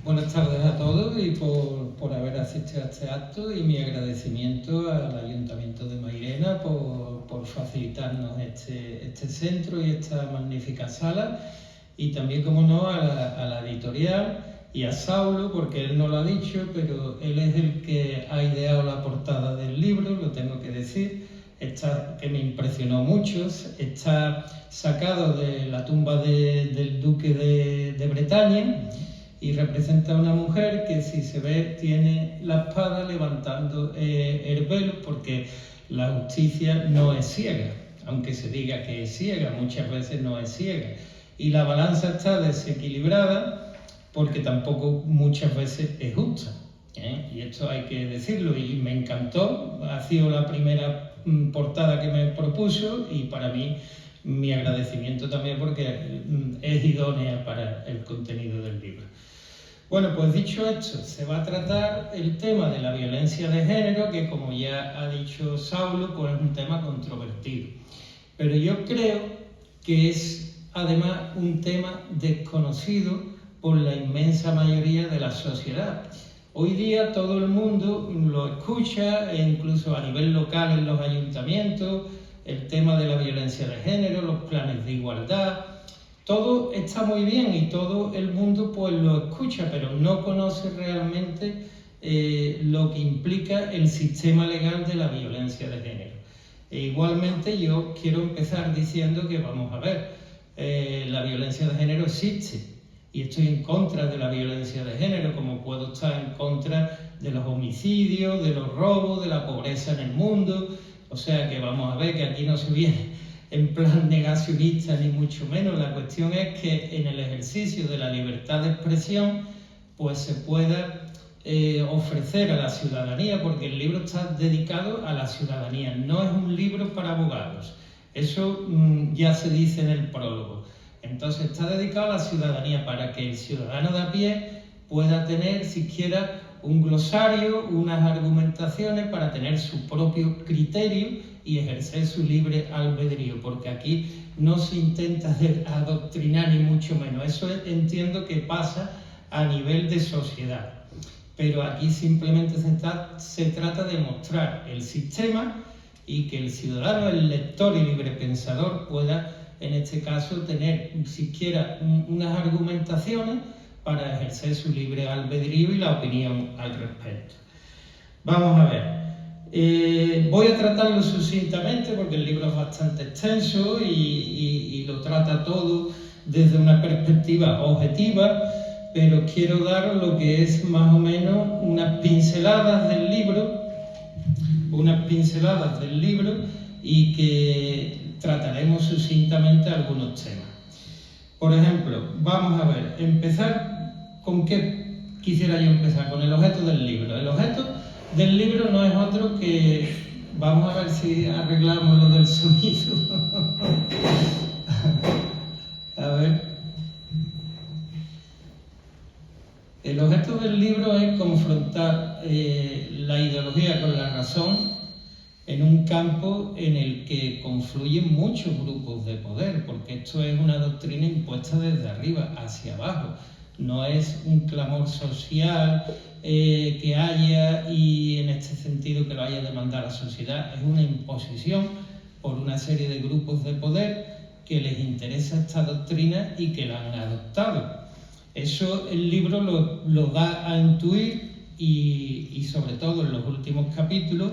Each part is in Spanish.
Buenas tardes a todos y por haber asistido a este acto, y mi agradecimiento al Ayuntamiento de Mairena por facilitarnos este centro y esta magnífica sala, y también, como no, a la editorial y a Saulo, porque él no lo ha dicho, pero él es el que ha ideado la portada del libro, lo tengo que decir, que me impresionó mucho. Está sacado de la tumba del duque de Bretaña y representa a una mujer que, si se ve, tiene la espada levantando el velo, porque la justicia no es ciega, aunque se diga que es ciega, muchas veces no es ciega, y la balanza está desequilibrada porque tampoco muchas veces es justa, y esto hay que decirlo, y me encantó. Ha sido la primera portada que me propuso, y para mí mi agradecimiento también, porque es idónea para el contenido del libro. Bueno, pues dicho esto, se va a tratar el tema de la violencia de género, que, como ya ha dicho Saulo, pues es un tema controvertido. Pero yo creo que es además un tema desconocido por la inmensa mayoría de la sociedad. Hoy día todo el mundo lo escucha, e incluso a nivel local en los ayuntamientos, el tema de la violencia de género, los planes de igualdad. Todo está muy bien y todo el mundo pues lo escucha, pero no conoce realmente lo que implica el sistema legal de la violencia de género. Igualmente, yo quiero empezar diciendo que, vamos a ver, la violencia de género existe, y estoy en contra de la violencia de género, como puedo estar en contra de los homicidios, de los robos, de la pobreza en el mundo. O sea que vamos a ver que aquí no se viene en plan negacionista, ni mucho menos. La cuestión es que en el ejercicio de la libertad de expresión pues se pueda ofrecer a la ciudadanía, porque el libro está dedicado a la ciudadanía, no es un libro para abogados, eso ya se dice en el prólogo. Entonces está dedicado a la ciudadanía, para que el ciudadano de a pie pueda tener siquiera un glosario, unas argumentaciones para tener su propio criterio y ejercer su libre albedrío, porque aquí no se intenta adoctrinar, ni mucho menos. Eso entiendo que pasa a nivel de sociedad, pero aquí simplemente se trata de mostrar el sistema, y que el ciudadano, el lector y librepensador pueda, en este caso, tener siquiera unas argumentaciones para ejercer su libre albedrío y la opinión al respecto. Vamos a ver. Voy a tratarlo sucintamente, porque el libro es bastante extenso y lo trata todo desde una perspectiva objetiva, pero quiero dar lo que es más o menos unas pinceladas del libro, y que trataremos sucintamente algunos temas. Por ejemplo, vamos a ver, ¿con qué quisiera yo empezar? Con el objeto del libro. El objeto del libro no es otro que... Vamos a ver si arreglamos lo del sonido. A ver. El objeto del libro es confrontar la ideología con la razón en un campo en el que confluyen muchos grupos de poder, porque esto es una doctrina impuesta desde arriba hacia abajo. No es un clamor social que haya, y en este sentido que lo haya demandado la sociedad. Es una imposición por una serie de grupos de poder que les interesa esta doctrina y que la han adoptado. Eso el libro lo da a intuir, y sobre todo en los últimos capítulos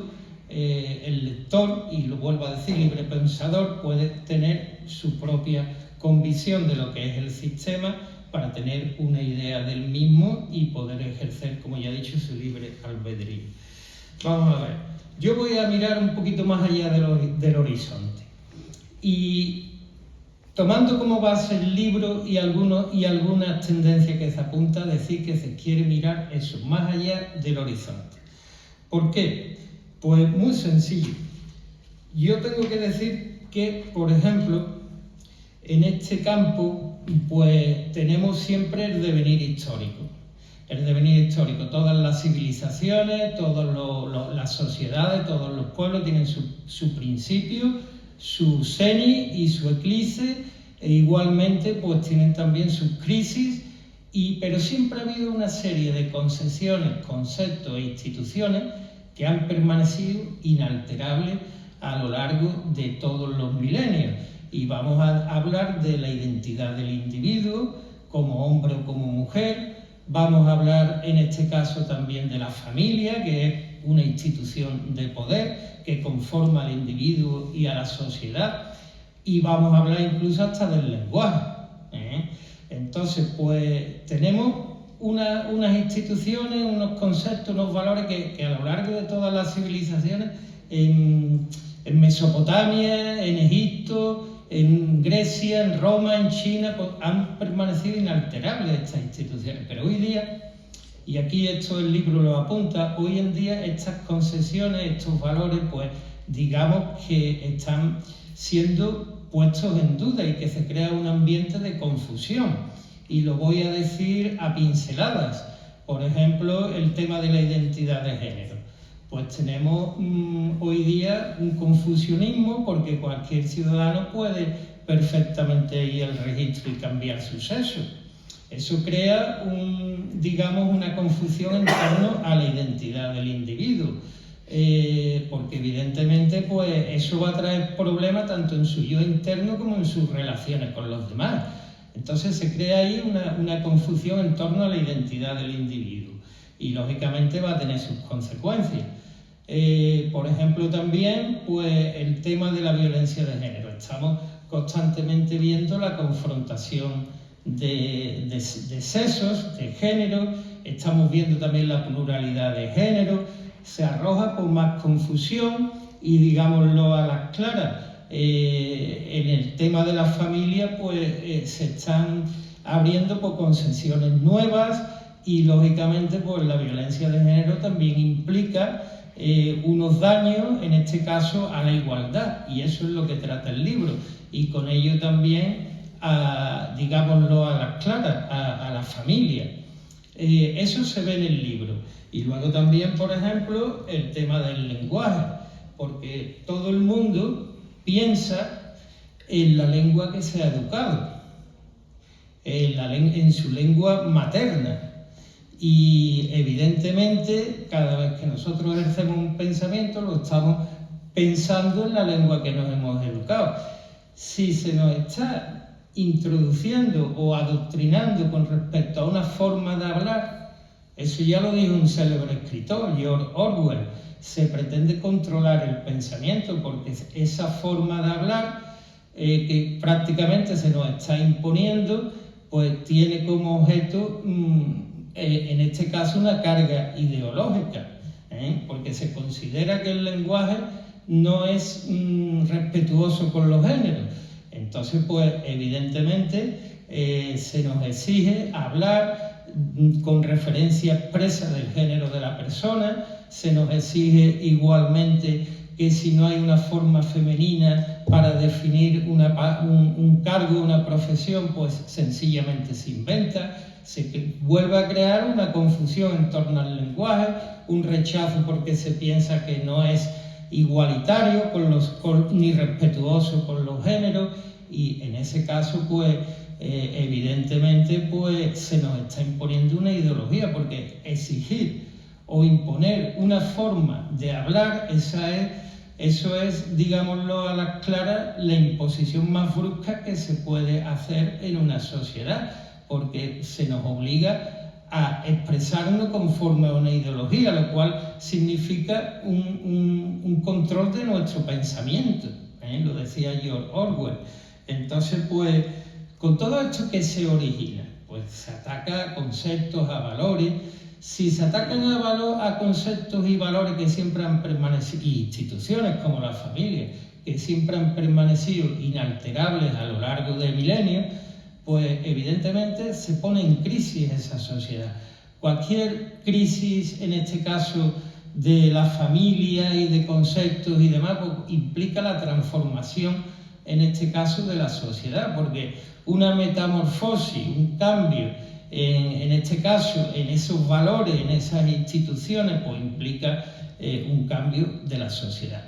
el lector, y lo vuelvo a decir, librepensador, puede tener su propia convicción de lo que es el sistema, para tener una idea del mismo y poder ejercer, como ya he dicho, su libre albedrío. Vamos a ver. Yo voy a mirar un poquito más allá del horizonte, y tomando como base el libro y algunas tendencias que se apunta, a decir que se quiere mirar eso, más allá del horizonte. ¿Por qué? Pues muy sencillo. Yo tengo que decir que, por ejemplo, en este campo, pues tenemos siempre el devenir histórico. El devenir histórico. Todas las civilizaciones, todas las sociedades, todos los pueblos tienen su principio, su cenit y su eclipse, e igualmente pues tienen también sus crisis pero siempre ha habido una serie de concesiones, conceptos e instituciones que han permanecido inalterables a lo largo de todos los milenios. Y vamos a hablar de la identidad del individuo, como hombre o como mujer. Vamos a hablar en este caso también de la familia, que es una institución de poder que conforma al individuo y a la sociedad. Y vamos a hablar incluso hasta del lenguaje. Entonces, pues tenemos unas instituciones, unos conceptos, unos valores que a lo largo de todas las civilizaciones, en Mesopotamia, en Egipto, en Grecia, en Roma, en China, pues han permanecido inalterables estas instituciones. Pero hoy día, y aquí esto el libro lo apunta, hoy en día estas concesiones, estos valores, pues digamos que están siendo puestos en duda y que se crea un ambiente de confusión. Y lo voy a decir a pinceladas. Por ejemplo, el tema de la identidad de género. Pues tenemos hoy día un confusionismo porque cualquier ciudadano puede perfectamente ir al registro y cambiar su sexo. Eso crea una confusión en torno a la identidad del individuo. Porque evidentemente pues eso va a traer problemas tanto en su yo interno como en sus relaciones con los demás. Entonces se crea ahí una confusión en torno a la identidad del individuo y lógicamente va a tener sus consecuencias. Por ejemplo también pues el tema de la violencia de género. Estamos constantemente viendo la confrontación de sexos, de género, estamos viendo también la pluralidad de género. Se arroja con más confusión y, digámoslo a las claras, en el tema de la familia pues se están abriendo concesiones nuevas y lógicamente pues la violencia de género también implica unos daños, en este caso a la igualdad, y eso es lo que trata el libro, y con ello también, digámoslo a las claras, a la familia. Eso se ve en el libro. Y luego también, por ejemplo, el tema del lenguaje, porque todo el mundo piensa en la lengua que se ha educado, en su lengua materna. Y evidentemente, cada vez que nosotros ejercemos un pensamiento, lo estamos pensando en la lengua que nos hemos educado. Si se nos está introduciendo o adoctrinando con respecto a una forma de hablar, eso ya lo dijo un célebre escritor, George Orwell, se pretende controlar el pensamiento porque esa forma de hablar que prácticamente se nos está imponiendo, pues tiene como objeto, en este caso, una carga ideológica, porque se considera que el lenguaje no es respetuoso con los géneros. Entonces, pues evidentemente se nos exige hablar con referencia expresa del género de la persona, se nos exige igualmente que si no hay una forma femenina para definir un cargo, una profesión, pues sencillamente se inventa, se vuelve a crear una confusión en torno al lenguaje, un rechazo porque se piensa que no es igualitario ni respetuoso con los géneros, y en ese caso pues evidentemente pues se nos está imponiendo una ideología, porque exigir o imponer una forma de hablar, eso es, digámoslo a las claras, la imposición más brusca que se puede hacer en una sociedad, porque se nos obliga a expresarnos conforme a una ideología, lo cual significa un control de nuestro pensamiento, lo decía George Orwell. Entonces, pues, con todo esto que se origina, pues se ataca a conceptos, a valores. Si se atacan a conceptos y valores que siempre han permanecido, y instituciones como la familia, que siempre han permanecido inalterables a lo largo de milenios, pues evidentemente se pone en crisis esa sociedad. Cualquier crisis, en este caso de la familia y de conceptos y demás, pues, implica la transformación, en este caso, de la sociedad, porque una metamorfosis, un cambio, en este caso, en esos valores, en esas instituciones, pues implica un cambio de la sociedad.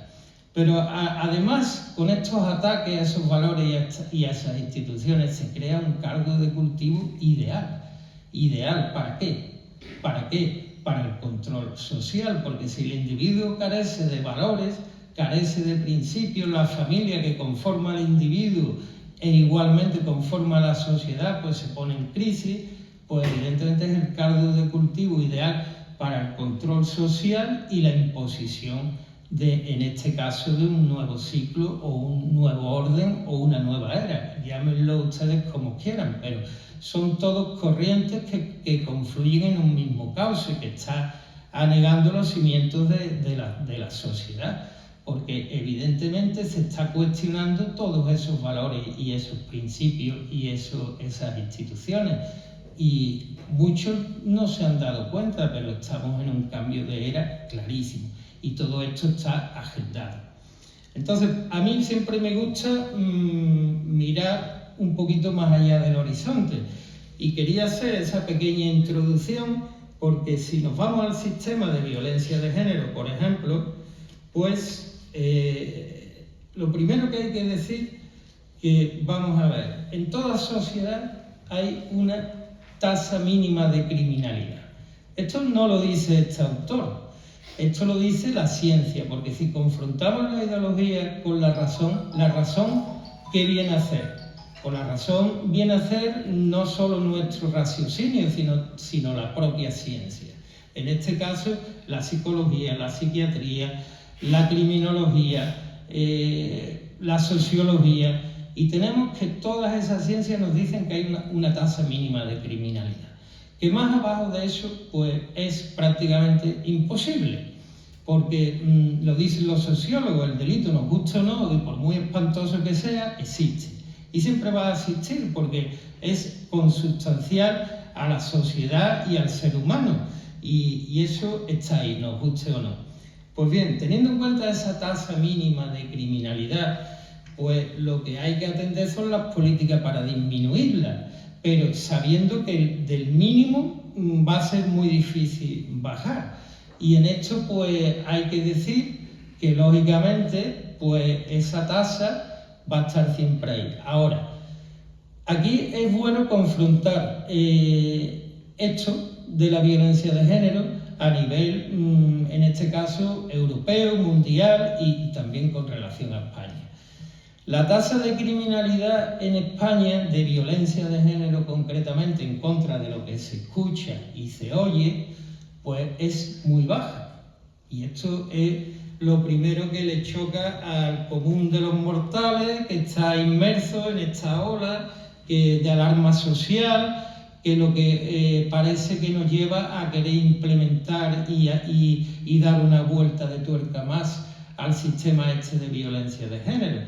Pero además, con estos ataques a esos valores y a esas instituciones, se crea un caldo de cultivo ideal. ideal. ¿Para qué? ¿Para qué? Para el control social, porque si el individuo carece de valores, carece de principios, la familia que conforma al individuo e igualmente conforma a la sociedad, pues se pone en crisis, pues evidentemente es el caldo de cultivo ideal para el control social y la imposición en este caso, de un nuevo ciclo o un nuevo orden o una nueva era. Llámenlo ustedes como quieran, pero son todos corrientes que confluyen en un mismo cauce, que está anegando los cimientos de la sociedad, porque evidentemente se está cuestionando todos esos valores y esos principios y esas instituciones. Y muchos no se han dado cuenta, pero estamos en un cambio de era clarísimo. Y todo esto está agendado. Entonces, a mí siempre me gusta mirar un poquito más allá del horizonte. Y quería hacer esa pequeña introducción porque si nos vamos al sistema de violencia de género, por ejemplo, pues lo primero que hay que decir que, vamos a ver, en toda sociedad hay una tasa mínima de criminalidad. Esto no lo dice este autor. Esto lo dice la ciencia, porque si confrontamos la ideología con la razón, ¿qué viene a hacer? Pues la razón viene a hacer no solo nuestro raciocinio, sino la propia ciencia. En este caso, la psicología, la psiquiatría, la criminología, la sociología, y tenemos que todas esas ciencias nos dicen que hay una tasa mínima de criminalidad. Que más abajo de eso, pues es prácticamente imposible, porque lo dicen los sociólogos, el delito, nos gusta o no, y por muy espantoso que sea, existe. Y siempre va a existir, porque es consubstancial a la sociedad y al ser humano, y eso está ahí, nos guste o no. Pues bien, teniendo en cuenta esa tasa mínima de criminalidad, pues lo que hay que atender son las políticas para disminuirla, pero sabiendo que del mínimo va a ser muy difícil bajar. Y en esto pues hay que decir que lógicamente pues esa tasa va a estar siempre ahí. Ahora, aquí es bueno confrontar esto de la violencia de género a nivel, en este caso, europeo, mundial y también con relación a España. La tasa de criminalidad en España, de violencia de género concretamente, en contra de lo que se escucha y se oye, pues es muy baja. Y esto es lo primero que le choca al común de los mortales, que está inmerso en esta ola de alarma social, que lo que parece que nos lleva a querer implementar y dar una vuelta de tuerca más al sistema este de violencia de género.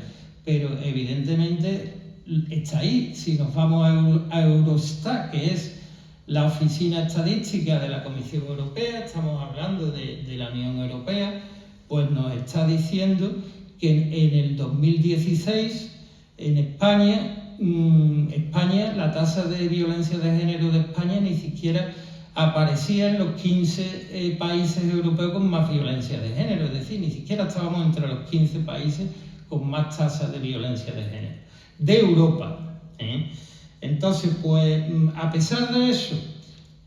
Pero evidentemente está ahí. Si nos vamos a Eurostat, que es la oficina estadística de la Comisión Europea, estamos hablando de la Unión Europea, pues nos está diciendo que en el 2016 en España, la tasa de violencia de género de España ni siquiera aparecía en los 15 países europeos con más violencia de género, es decir, ni siquiera estábamos entre los 15 países con más tasas de violencia de género, de Europa. Entonces, pues, a pesar de eso,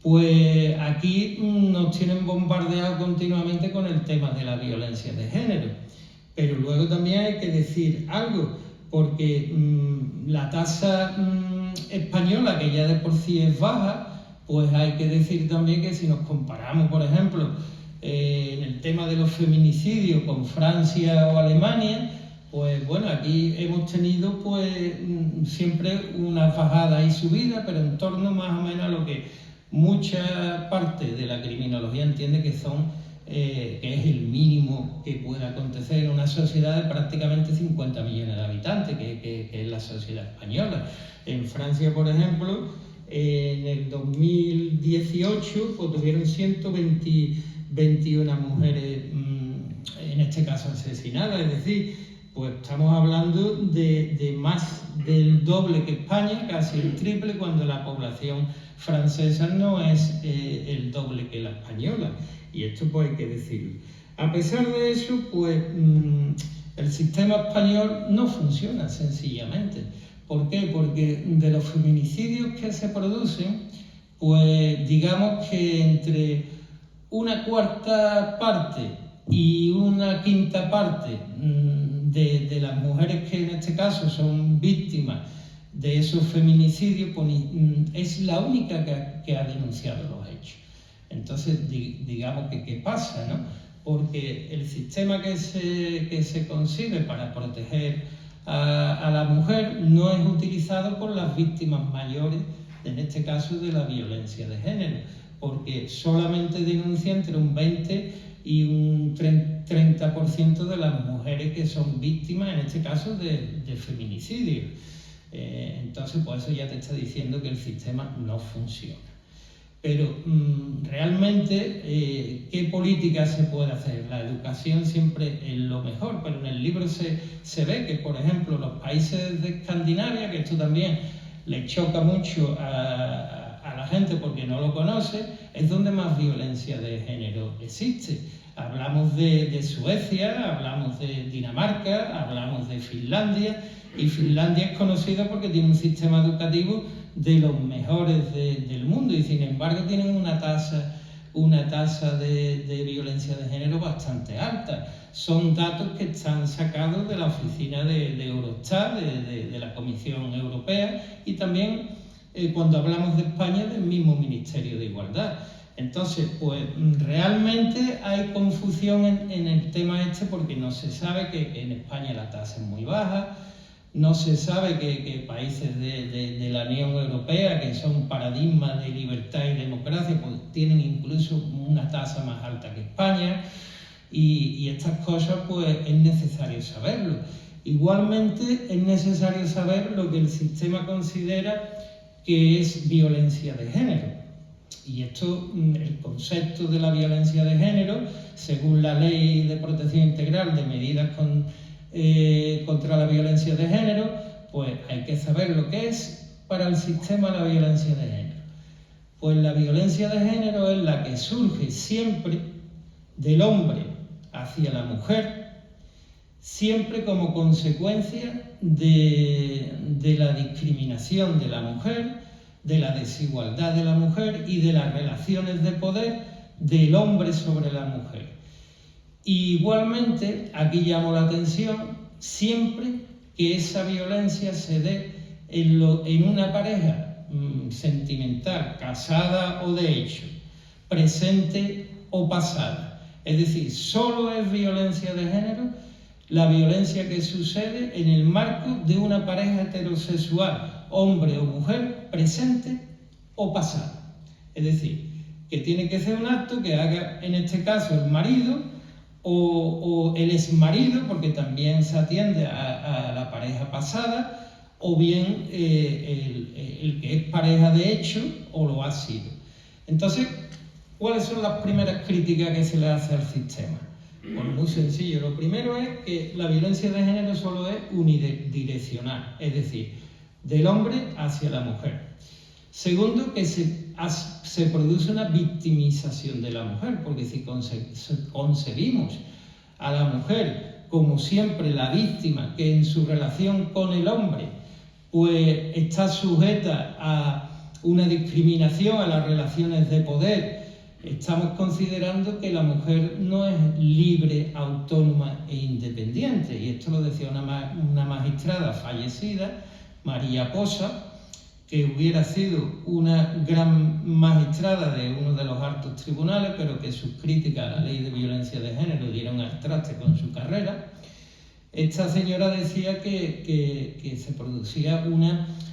pues aquí nos tienen bombardeado continuamente con el tema de la violencia de género. Pero luego también hay que decir algo, porque la tasa española, que ya de por sí es baja, pues hay que decir también que si nos comparamos, por ejemplo, en el tema de los feminicidios con Francia o Alemania, pues bueno, aquí hemos tenido pues siempre una bajada y subida, pero en torno más o menos a lo que mucha parte de la criminología entiende que es el mínimo que puede acontecer en una sociedad de prácticamente 50 millones de habitantes, que es la sociedad española. En Francia, por ejemplo, en el 2018 pues, tuvieron 121 mujeres, en este caso asesinadas, es decir, pues estamos hablando de más del doble que España, casi el triple, cuando la población francesa no es el doble que la española. Y esto pues hay que decirlo. A pesar de eso, pues el sistema español no funciona sencillamente. ¿Por qué? Porque de los feminicidios que se producen, pues digamos que entre una cuarta parte y una quinta parte de las mujeres que en este caso son víctimas de esos feminicidios, pues, es la única que ha denunciado los hechos. Entonces, digamos que ¿qué pasa, no? Porque el sistema que se concibe para proteger a la mujer no es utilizado por las víctimas mayores, en este caso de la violencia de género, porque solamente denuncia entre un 20 y un 30% de las mujeres que son víctimas, en este caso, de feminicidio. Entonces, pues eso ya te está diciendo que el sistema no funciona. Pero realmente, ¿qué política se puede hacer? La educación siempre es lo mejor, pero en el libro se ve que, por ejemplo, los países de Escandinavia, que esto también le choca mucho a la gente porque no lo conoce, es donde más violencia de género existe. Hablamos de Suecia, hablamos de Dinamarca, hablamos de Finlandia, y Finlandia es conocida porque tiene un sistema educativo de los mejores del mundo, y sin embargo tienen una tasa de violencia de género bastante alta. Son datos que están sacados de la oficina de Eurostat, de la Comisión Europea, y también cuando hablamos de España, del mismo Ministerio de Igualdad. Entonces, pues realmente hay confusión en el tema este, porque no se sabe que en España la tasa es muy baja. No se sabe que países de la Unión Europea, que son paradigmas de libertad y democracia, pues tienen incluso una tasa más alta que España, y estas cosas pues es necesario saberlo. Igualmente es necesario saber lo que el sistema considera que es violencia de género. Y esto, el concepto de la violencia de género, según la Ley de Protección Integral de Medidas contra la violencia de género, pues hay que saber lo que es para el sistema la violencia de género. Pues la violencia de género es la que surge siempre del hombre hacia la mujer, siempre como consecuencia de la discriminación de la mujer, de la desigualdad de la mujer y de las relaciones de poder del hombre sobre la mujer. Y igualmente, aquí llamo la atención, siempre que esa violencia se dé en una pareja sentimental, casada o de hecho, presente o pasada. Es decir, solo es violencia de género la violencia que sucede en el marco de una pareja heterosexual, hombre o mujer, presente o pasada. Es decir, que tiene que ser un acto que haga, en este caso, el marido o el exmarido, porque también se atiende a la pareja pasada, o bien el que es pareja de hecho o lo ha sido. Entonces, ¿cuáles son las primeras críticas que se le hace al sistema? Pues muy sencillo. Lo primero es que la violencia de género solo es unidireccional, es decir, del hombre hacia la mujer. Segundo, que se produce una victimización de la mujer, porque si concebimos a la mujer como siempre la víctima, que en su relación con el hombre pues está sujeta a una discriminación, a las relaciones de poder, estamos considerando que la mujer no es libre, autónoma e independiente. Y esto lo decía una magistrada fallecida, María Posa, que hubiera sido una gran magistrada de uno de los altos tribunales, pero que sus críticas a la ley de violencia de género dieron al traste con su carrera. Esta señora decía que se producía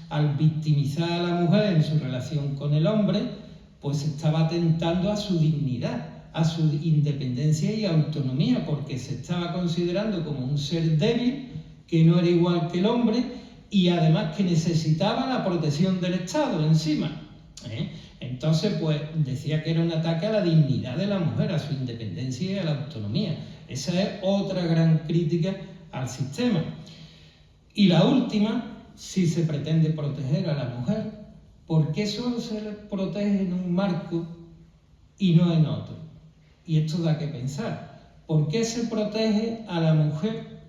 al victimizar a la mujer en su relación con el hombre, pues estaba atentando a su dignidad, a su independencia y autonomía, porque se estaba considerando como un ser débil, que no era igual que el hombre, y además que necesitaba la protección del Estado encima. Entonces, pues decía que era un ataque a la dignidad de la mujer, a su independencia y a la autonomía. Esa es otra gran crítica al sistema. Y la última, si se pretende proteger a la mujer, ¿por qué solo se le protege en un marco y no en otro? Y esto da que pensar. ¿Por qué se protege a la mujer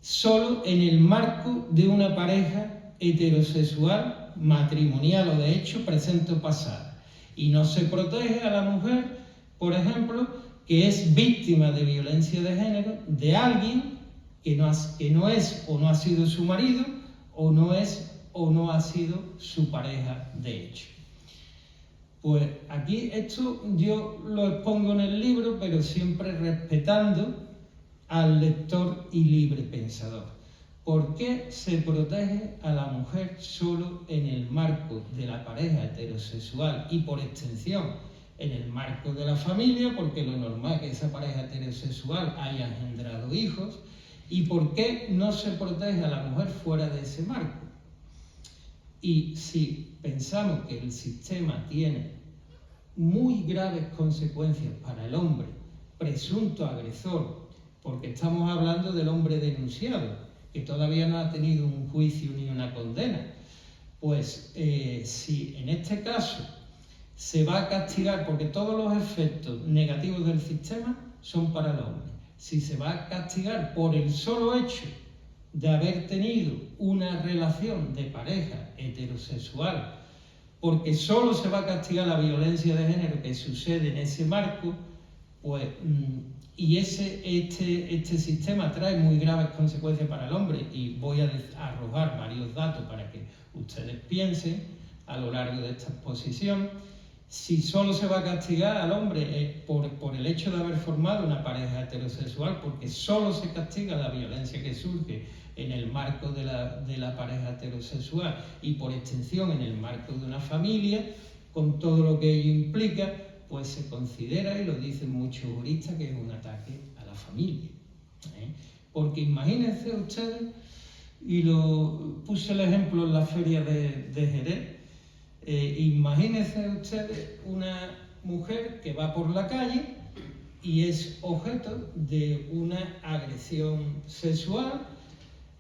solo en el marco de una pareja heterosexual, matrimonial o de hecho, presente o pasada? Y no se protege a la mujer, por ejemplo, que es víctima de violencia de género de alguien que no es o no ha sido su marido o no es o no ha sido su pareja de hecho. Pues aquí esto yo lo expongo en el libro, pero siempre respetando al lector y libre pensador. ¿Por qué se protege a la mujer solo en el marco de la pareja heterosexual y por extensión en el marco de la familia? Porque lo normal es que esa pareja heterosexual haya engendrado hijos. ¿Y por qué no se protege a la mujer fuera de ese marco? Y si pensamos que el sistema tiene muy graves consecuencias para el hombre presunto agresor, porque estamos hablando del hombre denunciado, que todavía no ha tenido un juicio ni una condena, pues si en este caso se va a castigar, porque todos los efectos negativos del sistema son para el hombre, si se va a castigar por el solo hecho de haber tenido una relación de pareja heterosexual, porque solo se va a castigar la violencia de género que sucede en ese marco, pues, y este sistema trae muy graves consecuencias para el hombre, y voy a arrojar varios datos para que ustedes piensen a lo largo de esta exposición. Si solo se va a castigar al hombre por el hecho de haber formado una pareja heterosexual, porque solo se castiga la violencia que surge en el marco de la pareja heterosexual y por extensión en el marco de una familia, con todo lo que ello implica, pues se considera, y lo dicen muchos juristas, que es un ataque a la familia. Porque imagínense ustedes, y lo puse el ejemplo en la feria de Jerez, imagínense ustedes una mujer que va por la calle y es objeto de una agresión sexual,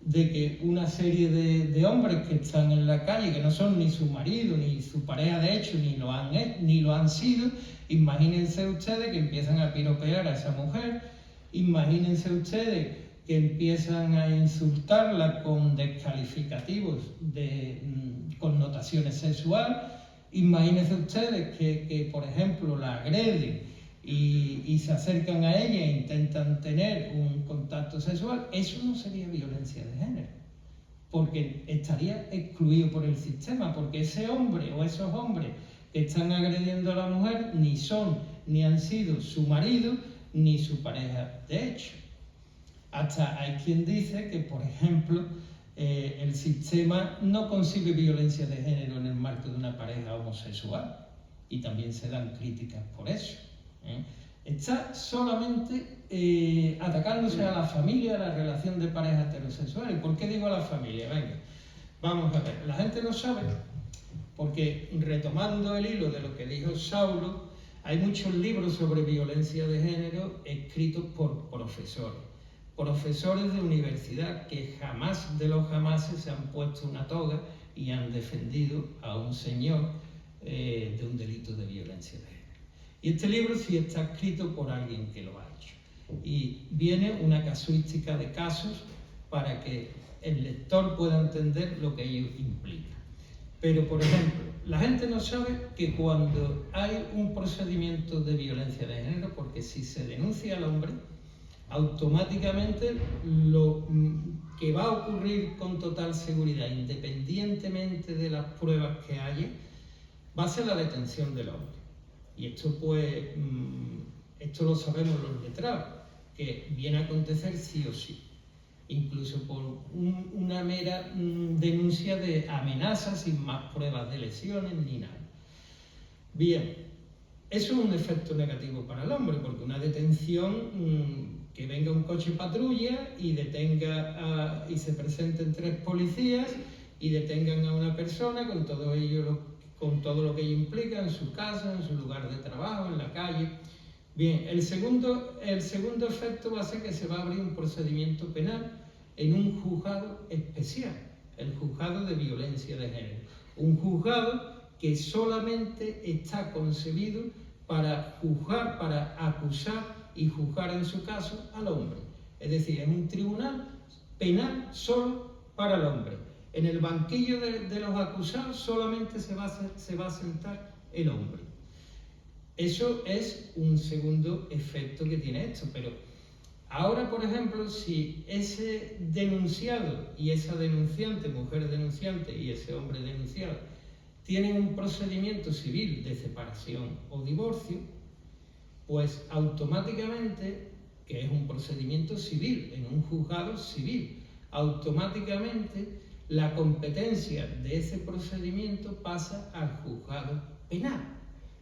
de que una serie de hombres que están en la calle, que no son ni su marido ni su pareja de hecho, ni lo han sido, imagínense ustedes que empiezan a piropear a esa mujer, imagínense ustedes que empiezan a insultarla con descalificativos de connotaciones sexuales, imagínense ustedes que por ejemplo, la agreden y se acercan a ella e intentan tener un contacto sexual. Eso no sería violencia de género, porque estaría excluido por el sistema, porque ese hombre o esos hombres que están agrediendo a la mujer ni son ni han sido su marido ni su pareja de hecho. Hasta hay quien dice que, por ejemplo, el sistema no concibe violencia de género en el marco de una pareja homosexual, y también se dan críticas por eso. Está solamente atacándose a la familia, a la relación de pareja heterosexual. ¿Y por qué digo a la familia? Venga, vamos a ver. La gente no sabe, porque retomando el hilo de lo que dijo Saulo, hay muchos libros sobre violencia de género escritos por profesores de universidad que jamás de los jamases se han puesto una toga y han defendido a un señor de un delito de violencia de género. Y este libro sí está escrito por alguien que lo ha hecho. Y viene una casuística de casos para que el lector pueda entender lo que ello implica. Pero, por ejemplo, la gente no sabe que cuando hay un procedimiento de violencia de género, porque si se denuncia al hombre, automáticamente lo que va a ocurrir con total seguridad, independientemente de las pruebas que haya, va a ser la detención del hombre. Y esto, pues, esto lo sabemos los letrados, que viene a acontecer sí o sí, incluso por una mera denuncia de amenazas sin más pruebas de lesiones ni nada. Bien, eso es un efecto negativo para el hombre, porque una detención, que venga un coche patrulla y detenga y se presenten 3 policías y detengan a una persona con todo lo que ello implica en su casa, en su lugar de trabajo, en la calle. Bien, el segundo efecto va a ser que se va a abrir un procedimiento penal en un juzgado especial, el juzgado de violencia de género. Un juzgado que solamente está concebido para juzgar, para acusar y juzgar en su caso al hombre. Es decir, es un tribunal penal solo para el hombre. En el banquillo de los acusados solamente se va a sentar el hombre. Eso es un segundo efecto que tiene esto, pero ahora, por ejemplo, si ese denunciado y esa denunciante, mujer denunciante y ese hombre denunciado, tienen un procedimiento civil de separación o divorcio, pues automáticamente, que es un procedimiento civil, en un juzgado civil, automáticamente la competencia de ese procedimiento pasa al juzgado penal.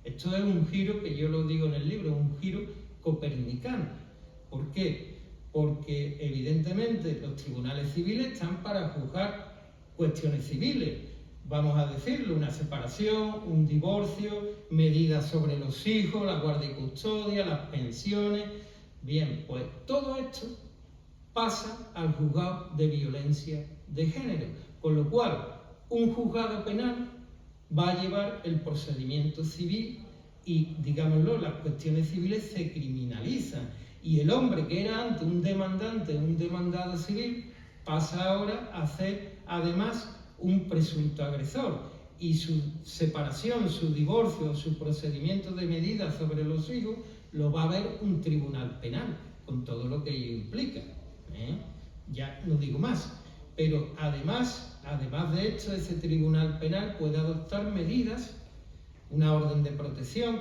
Esto es un giro, que yo lo digo en el libro, un giro copernicano. ¿Por qué? Porque evidentemente los tribunales civiles están para juzgar cuestiones civiles, vamos a decirlo, una separación, un divorcio, medidas sobre los hijos, la guardia y custodia, las pensiones. Bien, pues todo esto pasa al juzgado de violencia de género, con lo cual un juzgado penal va a llevar el procedimiento civil y, digámoslo, las cuestiones civiles se criminalizan. Y el hombre que era antes un demandante, un demandado civil, pasa ahora a ser además un presunto agresor. Y su separación, su divorcio, su procedimiento de medida sobre los hijos lo va a ver un tribunal penal, con todo lo que ello implica. Ya no digo más. Pero además de esto, ese tribunal penal puede adoptar medidas, una orden de protección,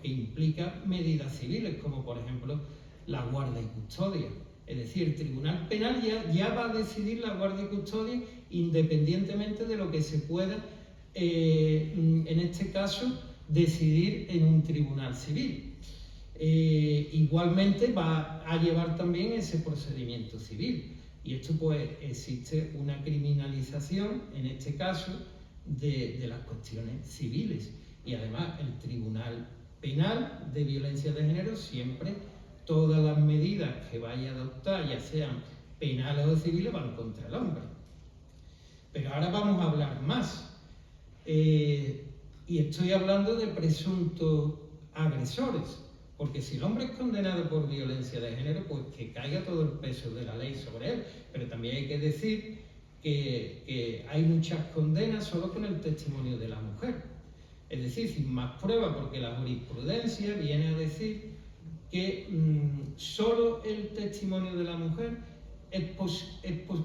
que implica medidas civiles, como por ejemplo la guardia y custodia. Es decir, el tribunal penal ya va a decidir la guardia y custodia independientemente de lo que se pueda, en este caso, decidir en un tribunal civil. Igualmente va a llevar también ese procedimiento civil. Y esto, pues, existe una criminalización, en este caso, de las cuestiones civiles. Y además, el Tribunal Penal de Violencia de Género siempre, todas las medidas que vaya a adoptar, ya sean penales o civiles, van contra el hombre. Pero ahora vamos a hablar más. Y estoy hablando de presuntos agresores. Porque si el hombre es condenado por violencia de género, pues que caiga todo el peso de la ley sobre él. Pero también hay que decir que hay muchas condenas solo con el testimonio de la mujer. Es decir, sin más pruebas, porque la jurisprudencia viene a decir que solo el testimonio de la mujer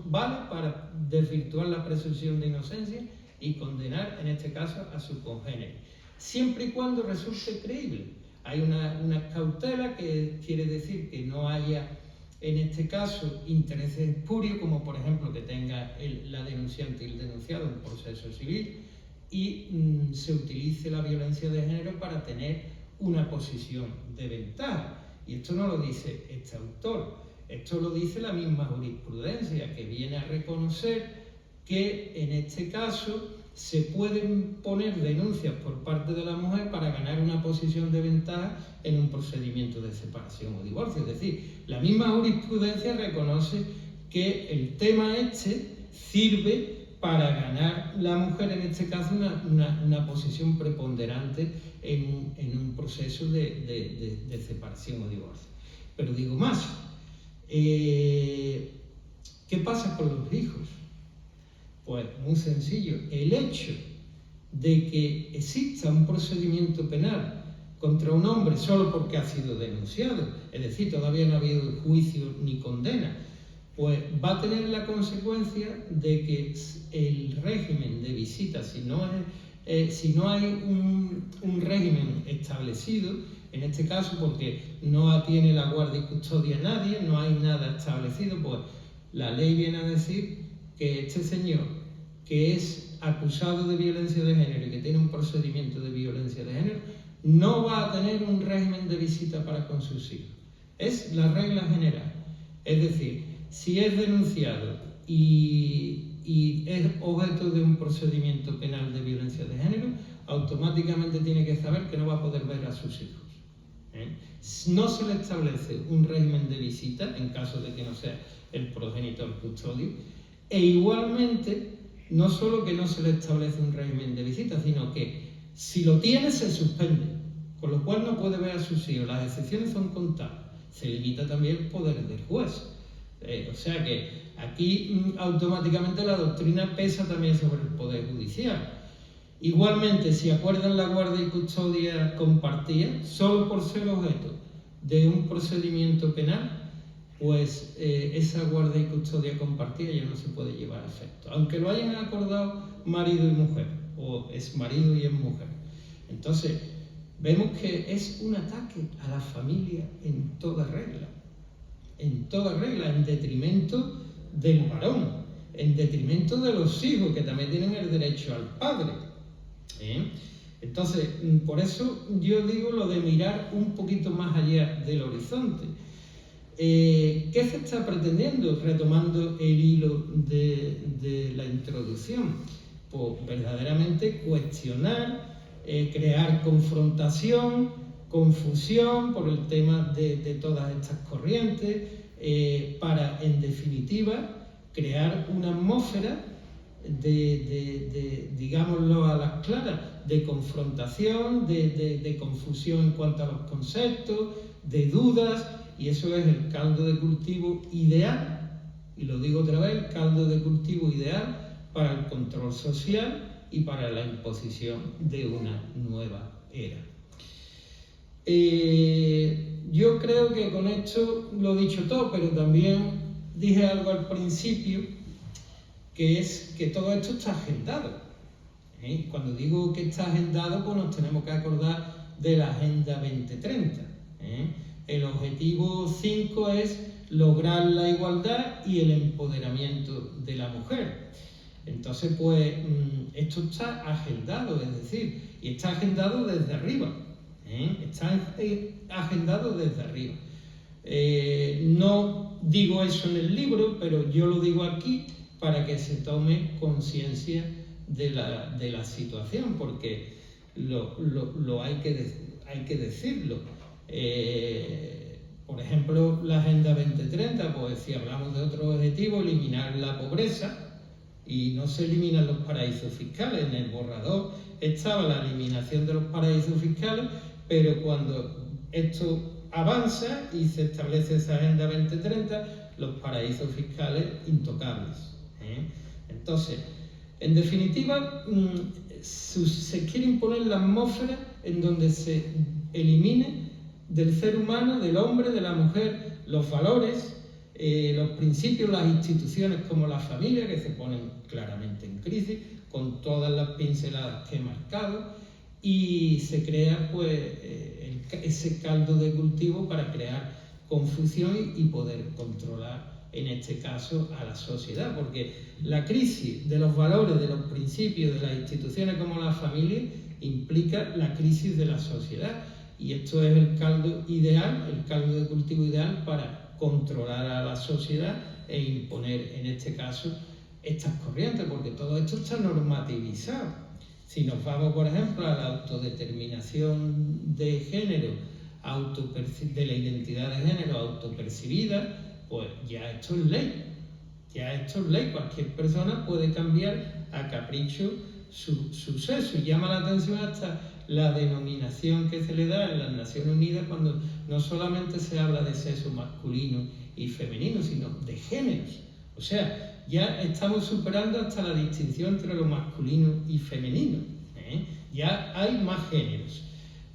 vale para desvirtuar la presunción de inocencia y condenar, en este caso, a su congénere, siempre y cuando resulte creíble. Hay una cautela, que quiere decir que no haya, en este caso, intereses espurios, como por ejemplo que tenga la denunciante y el denunciado un proceso civil, y se utilice la violencia de género para tener una posición de ventaja. Y esto no lo dice este autor, esto lo dice la misma jurisprudencia, que viene a reconocer que en este caso se pueden poner denuncias por parte de la mujer para ganar una posición de ventaja en un procedimiento de separación o divorcio. Es decir, la misma jurisprudencia reconoce que el tema este sirve para ganar la mujer, en este caso, una posición preponderante en un proceso de separación o divorcio. Pero digo más, ¿qué pasa con los hijos? Pues muy sencillo, el hecho de que exista un procedimiento penal contra un hombre solo porque ha sido denunciado, es decir, todavía no ha habido juicio ni condena, pues va a tener la consecuencia de que el régimen de visita, si no hay un régimen establecido, en este caso porque no tiene la guardia y custodia nadie, no hay nada establecido, pues la ley viene a decir que este señor, que es acusado de violencia de género y que tiene un procedimiento de violencia de género, no va a tener un régimen de visita para con sus hijos. Es la regla general. Es decir, si es denunciado y es objeto de un procedimiento penal de violencia de género, automáticamente tiene que saber que no va a poder ver a sus hijos. No se le establece un régimen de visita en caso de que no sea el progenitor custodio, e igualmente no solo que no se le establece un régimen de visita, sino que si lo tiene se suspende, con lo cual no puede ver a sus hijos. Las excepciones son contadas. Se limita también el poder del juez. O sea que aquí automáticamente la doctrina pesa también sobre el poder judicial. Igualmente, si acuerdan la guardia y custodia compartida, solo por ser objeto de un procedimiento penal, pues esa guardia y custodia compartida ya no se puede llevar a efecto, aunque lo hayan acordado marido y mujer, o es marido y es mujer. Entonces, vemos que es un ataque a la familia en toda regla, en detrimento del varón, en detrimento de los hijos, que también tienen el derecho al padre. Entonces, por eso yo digo lo de mirar un poquito más allá del horizonte. ¿Qué se está pretendiendo? Retomando el hilo de la introducción, pues verdaderamente cuestionar, crear confrontación, confusión por el tema de todas estas corrientes, para, en definitiva, crear una atmósfera digámoslo a las claras, de confrontación, de confusión en cuanto a los conceptos, de dudas, y eso es el caldo de cultivo ideal, y lo digo otra vez, el caldo de cultivo ideal para el control social y para la imposición de una nueva era. Yo creo que con esto lo he dicho todo, pero también dije algo al principio, que es que todo esto está agendado. Cuando digo que está agendado, pues nos tenemos que acordar de la Agenda 2030. El objetivo 5 es lograr la igualdad y el empoderamiento de la mujer. Entonces, pues, esto está agendado, es decir, y está agendado desde arriba. Está agendado desde arriba. No digo eso en el libro, pero yo lo digo aquí para que se tome conciencia de la situación, porque hay que decirlo. Por ejemplo, la Agenda 2030, pues si hablamos de otro objetivo, eliminar la pobreza, y no se eliminan los paraísos fiscales. En el borrador estaba la eliminación de los paraísos fiscales, pero cuando esto avanza y se establece esa Agenda 2030, los paraísos fiscales intocables. Entonces, en definitiva, se quiere imponer la atmósfera en donde se elimine del ser humano, del hombre, de la mujer, los valores, los principios, las instituciones como la familia, que se ponen claramente en crisis, con todas las pinceladas que he marcado, y se crea pues ese caldo de cultivo para crear confusión y poder controlar, en este caso, a la sociedad, porque la crisis de los valores, de los principios, de las instituciones como la familia, implica la crisis de la sociedad, y esto es el caldo ideal, el caldo de cultivo ideal para controlar a la sociedad e imponer, en este caso, estas corrientes, porque todo esto está normativizado. Si nos vamos, por ejemplo, a la autodeterminación de género, de la identidad de género autopercibida, pues ya esto es ley. Cualquier persona puede cambiar a capricho su sexo. Y llama la atención hasta la denominación que se le da en las Naciones Unidas cuando no solamente se habla de sexo masculino y femenino, sino de géneros. O sea, ya estamos superando hasta la distinción entre lo masculino y femenino. Ya hay más géneros.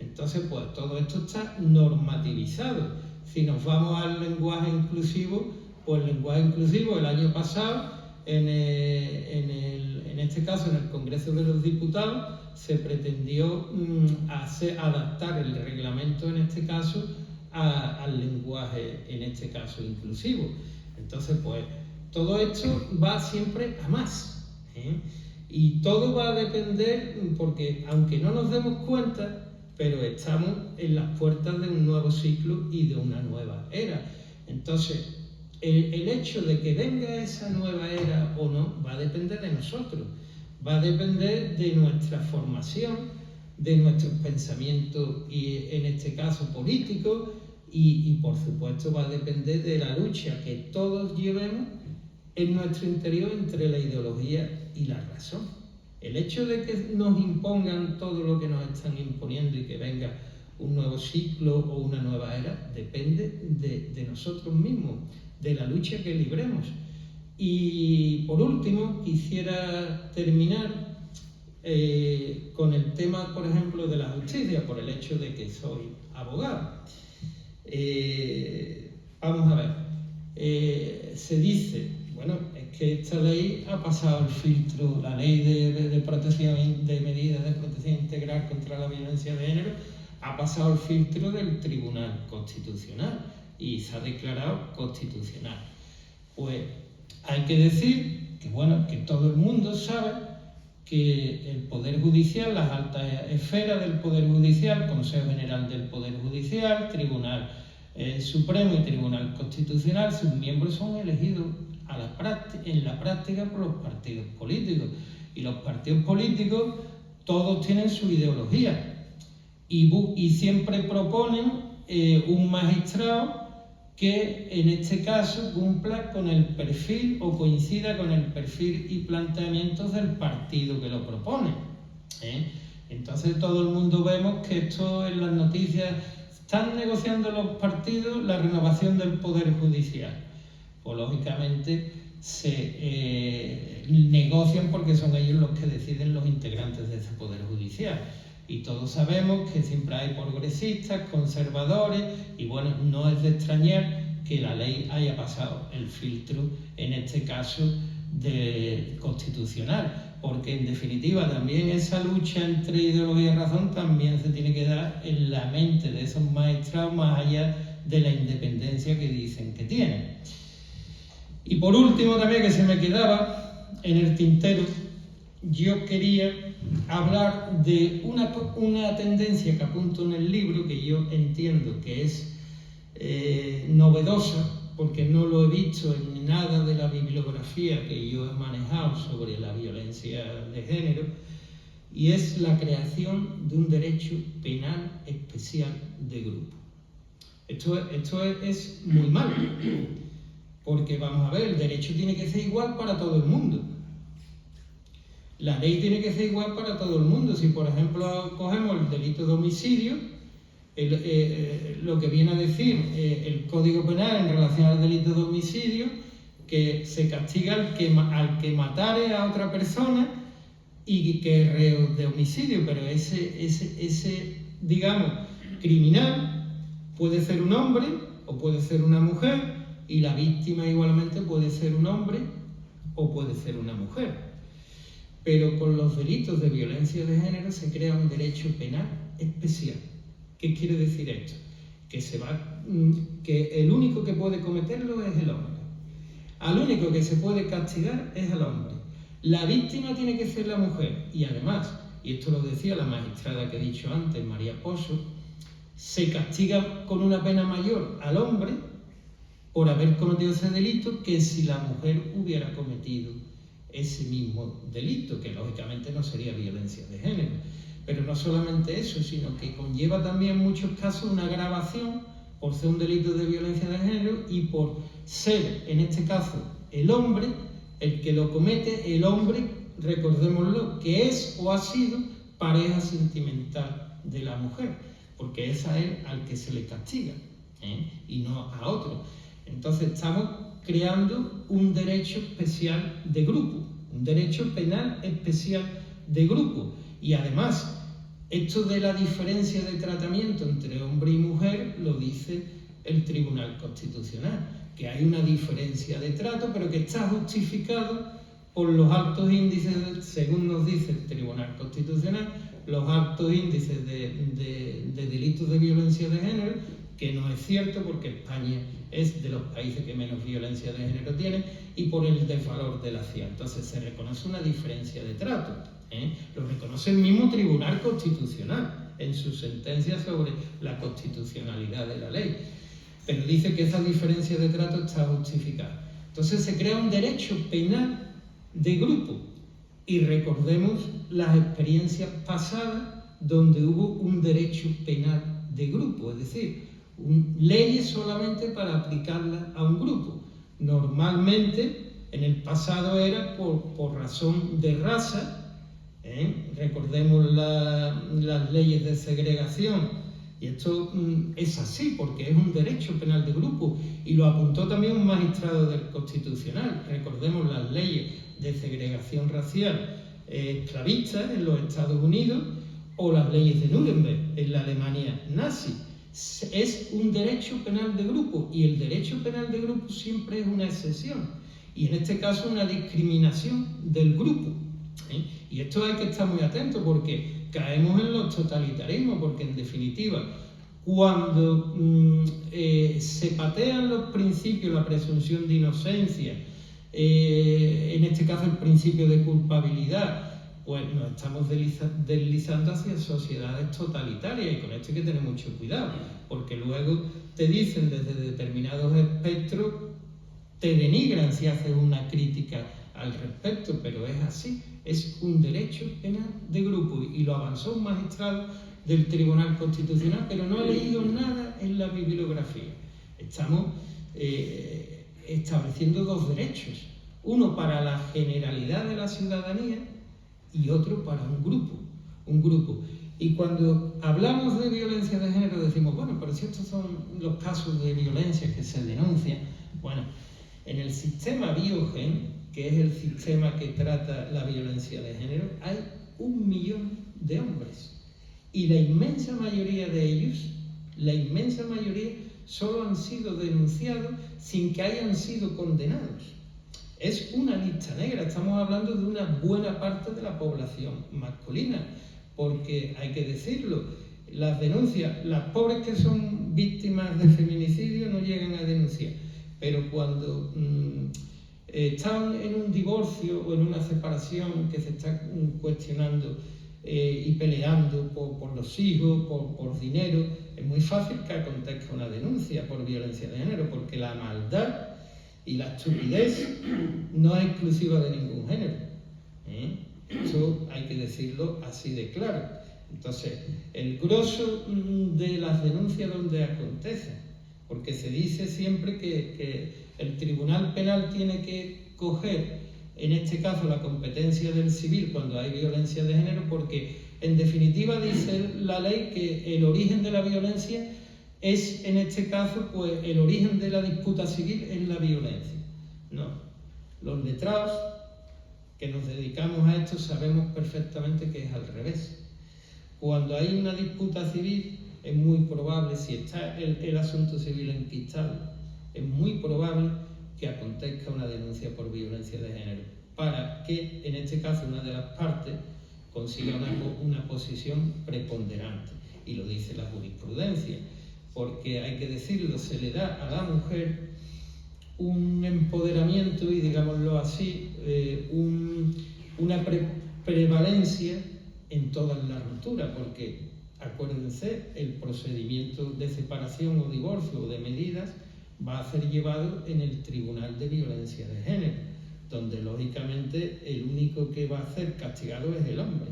Entonces, pues todo esto está normativizado. Si nos vamos al lenguaje inclusivo, pues el lenguaje inclusivo el año pasado, en este caso en el Congreso de los Diputados, se pretendió adaptar el reglamento, en este caso, al lenguaje, en este caso, inclusivo. Entonces, pues todo esto va siempre a más. Y todo va a depender, porque aunque no nos demos cuenta, pero estamos en las puertas de un nuevo ciclo y de una nueva era. Entonces, el hecho de que venga esa nueva era o no va a depender de nosotros, va a depender de nuestra formación, de nuestros pensamientos, y en este caso políticos, y por supuesto va a depender de la lucha que todos llevemos en nuestro interior entre la ideología y la razón. El hecho de que nos impongan todo lo que nos están imponiendo y que venga un nuevo ciclo o una nueva era, depende de nosotros mismos, de la lucha que libremos. Y por último, quisiera terminar con el tema, por ejemplo, de la justicia, por el hecho de que soy abogado. Vamos a ver, se dice, bueno, es que esta ley ha pasado el filtro, la ley de protección, de medidas de protección integral contra la violencia de género, ha pasado el filtro del Tribunal Constitucional y se ha declarado constitucional. Pues hay que decir que, bueno, que todo el mundo sabe que el Poder Judicial, las altas esferas del Poder Judicial, Consejo General del Poder Judicial, Tribunal Supremo y Tribunal Constitucional, sus miembros son elegidos en la práctica por los partidos políticos. Y los partidos políticos todos tienen su ideología y siempre proponen un magistrado que en este caso cumpla con el perfil o coincida con el perfil y planteamientos del partido que lo propone. Entonces todo el mundo vemos que esto en las noticias están negociando los partidos la renovación del Poder Judicial. Pues lógicamente se negocian porque son ellos los que deciden los integrantes de ese Poder Judicial. Y todos sabemos que siempre hay progresistas, conservadores, y bueno, no es de extrañar que la ley haya pasado el filtro, en este caso, constitucional, porque en definitiva también esa lucha entre ideología y razón también se tiene que dar en la mente de esos magistrados más allá de la independencia que dicen que tienen. Y por último también, que se me quedaba en el tintero, yo quería hablar de una tendencia que apunto en el libro, que yo entiendo que es novedosa, porque no lo he visto en nada de la bibliografía que yo he manejado sobre la violencia de género, y es la creación de un derecho penal especial de grupo. Esto es muy malo, porque vamos a ver, el derecho tiene que ser igual para todo el mundo. La ley tiene que ser igual para todo el mundo. Si, por ejemplo, cogemos el delito de homicidio, lo que viene a decir el Código Penal en relación al delito de homicidio, que se castiga al que matare a otra persona y que es reo de homicidio, pero ese digamos, criminal puede ser un hombre o puede ser una mujer, y la víctima igualmente puede ser un hombre o puede ser una mujer. Pero con los delitos de violencia de género se crea un derecho penal especial. ¿Qué quiere decir esto? Que el único que puede cometerlo es el hombre. Al único que se puede castigar es al hombre. La víctima tiene que ser la mujer. Y además, y esto lo decía la magistrada que he dicho antes, María Pozo, se castiga con una pena mayor al hombre por haber cometido ese delito que si la mujer hubiera cometido ese mismo delito, que lógicamente no sería violencia de género. Pero no solamente eso, sino que conlleva también en muchos casos una agravación por ser un delito de violencia de género y por ser, en este caso, el hombre, el que lo comete, el hombre, recordémoslo, que es o ha sido pareja sentimental de la mujer, porque es a él al que se le castiga, y no a otro. Entonces estamos creando un derecho especial de grupo, un derecho penal especial de grupo. Y además, esto de la diferencia de tratamiento entre hombre y mujer lo dice el Tribunal Constitucional, que hay una diferencia de trato, pero que está justificado por los altos índices, según nos dice el Tribunal Constitucional, los altos índices de delitos de violencia de género, que no es cierto porque España es de los países que menos violencia de género tiene, y por el desvalor de la CIA. Entonces se reconoce una diferencia de trato. Lo reconoce el mismo Tribunal Constitucional en su sentencia sobre la constitucionalidad de la ley. Pero dice que esa diferencia de trato está justificada. Entonces se crea un derecho penal de grupo. Y recordemos las experiencias pasadas donde hubo un derecho penal de grupo, es decir, leyes solamente para aplicarlas a un grupo. Normalmente, en el pasado era por razón de raza. Recordemos las leyes de segregación, y esto es así porque es un derecho penal de grupo, y lo apuntó también un magistrado del Constitucional. Recordemos las leyes de segregación racial esclavistas en los Estados Unidos o las leyes de Nuremberg en la Alemania nazi. Es un derecho penal de grupo, y el derecho penal de grupo siempre es una excepción, y en este caso una discriminación del grupo. Y esto hay que estar muy atento, porque caemos en los totalitarismos, porque en definitiva, cuando se patean los principios, la presunción de inocencia, en este caso el principio de culpabilidad, pues nos estamos deslizando hacia sociedades totalitarias, y con esto hay que tener mucho cuidado, porque luego te dicen desde determinados espectros, te denigran si haces una crítica al respecto, pero es así, es un derecho penal de grupo, y lo avanzó un magistrado del Tribunal Constitucional, pero no he leído nada en la bibliografía. Estamos estableciendo dos derechos, uno para la generalidad de la ciudadanía y otro para un grupo. Y cuando hablamos de violencia de género decimos, bueno, pero si estos son los casos de violencia que se denuncian, bueno, en el sistema Biogen, que es el sistema que trata la violencia de género, hay 1 millón de hombres, y la inmensa mayoría de ellos, solo han sido denunciados sin que hayan sido condenados. Es una lista negra, estamos hablando de una buena parte de la población masculina, porque hay que decirlo, las denuncias, las pobres que son víctimas de feminicidio no llegan a denunciar, pero cuando están en un divorcio o en una separación que se está cuestionando y peleando por los hijos, por dinero, es muy fácil que acontezca una denuncia por violencia de género, porque la maldad y la estupidez no es exclusiva de ningún género. Eso hay que decirlo así de claro. Entonces, el grosso de las denuncias donde acontecen, porque se dice siempre que el Tribunal Penal tiene que coger, en este caso, la competencia del civil cuando hay violencia de género, porque en definitiva dice la ley que el origen de la violencia es, en este caso, pues el origen de la disputa civil es la violencia. No, los letrados que nos dedicamos a esto sabemos perfectamente que es al revés. Cuando hay una disputa civil es muy probable, si está el asunto civil enquistado, es muy probable que acontezca una denuncia por violencia de género, para que, en este caso, una de las partes consiga una posición preponderante. Y lo dice la jurisprudencia, porque hay que decirlo, se le da a la mujer un empoderamiento y, digámoslo así, una prevalencia en todas las rupturas, porque acuérdense, el procedimiento de separación o divorcio o de medidas va a ser llevado en el Tribunal de Violencia de Género, donde lógicamente el único que va a ser castigado es el hombre,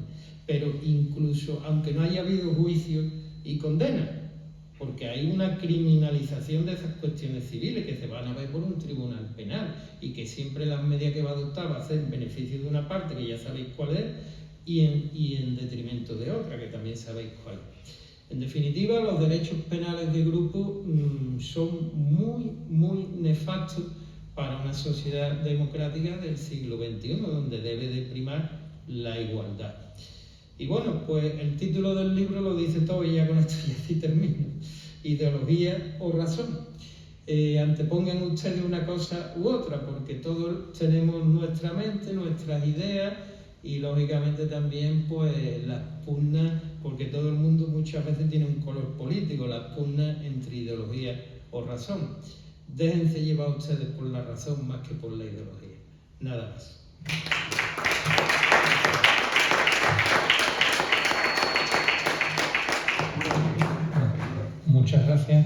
pero incluso aunque no haya habido juicio y condena, porque hay una criminalización de esas cuestiones civiles que se van a ver por un tribunal penal, y que siempre las medidas que va a adoptar va a ser en beneficio de una parte, que ya sabéis cuál es, y en detrimento de otra, que también sabéis cuál. En definitiva, los derechos penales de grupo son muy nefastos para una sociedad democrática del siglo XXI, donde debe de primar la igualdad. Y bueno, pues el título del libro lo dice todo, y ya con esto ya sí termino. Ideología o razón. Antepongan ustedes una cosa u otra, porque todos tenemos nuestra mente, nuestras ideas, y lógicamente también pues las pugnas, porque todo el mundo muchas veces tiene un color político, las pugnas entre ideología o razón. Déjense llevar ustedes por la razón más que por la ideología. Nada más. Muchas gracias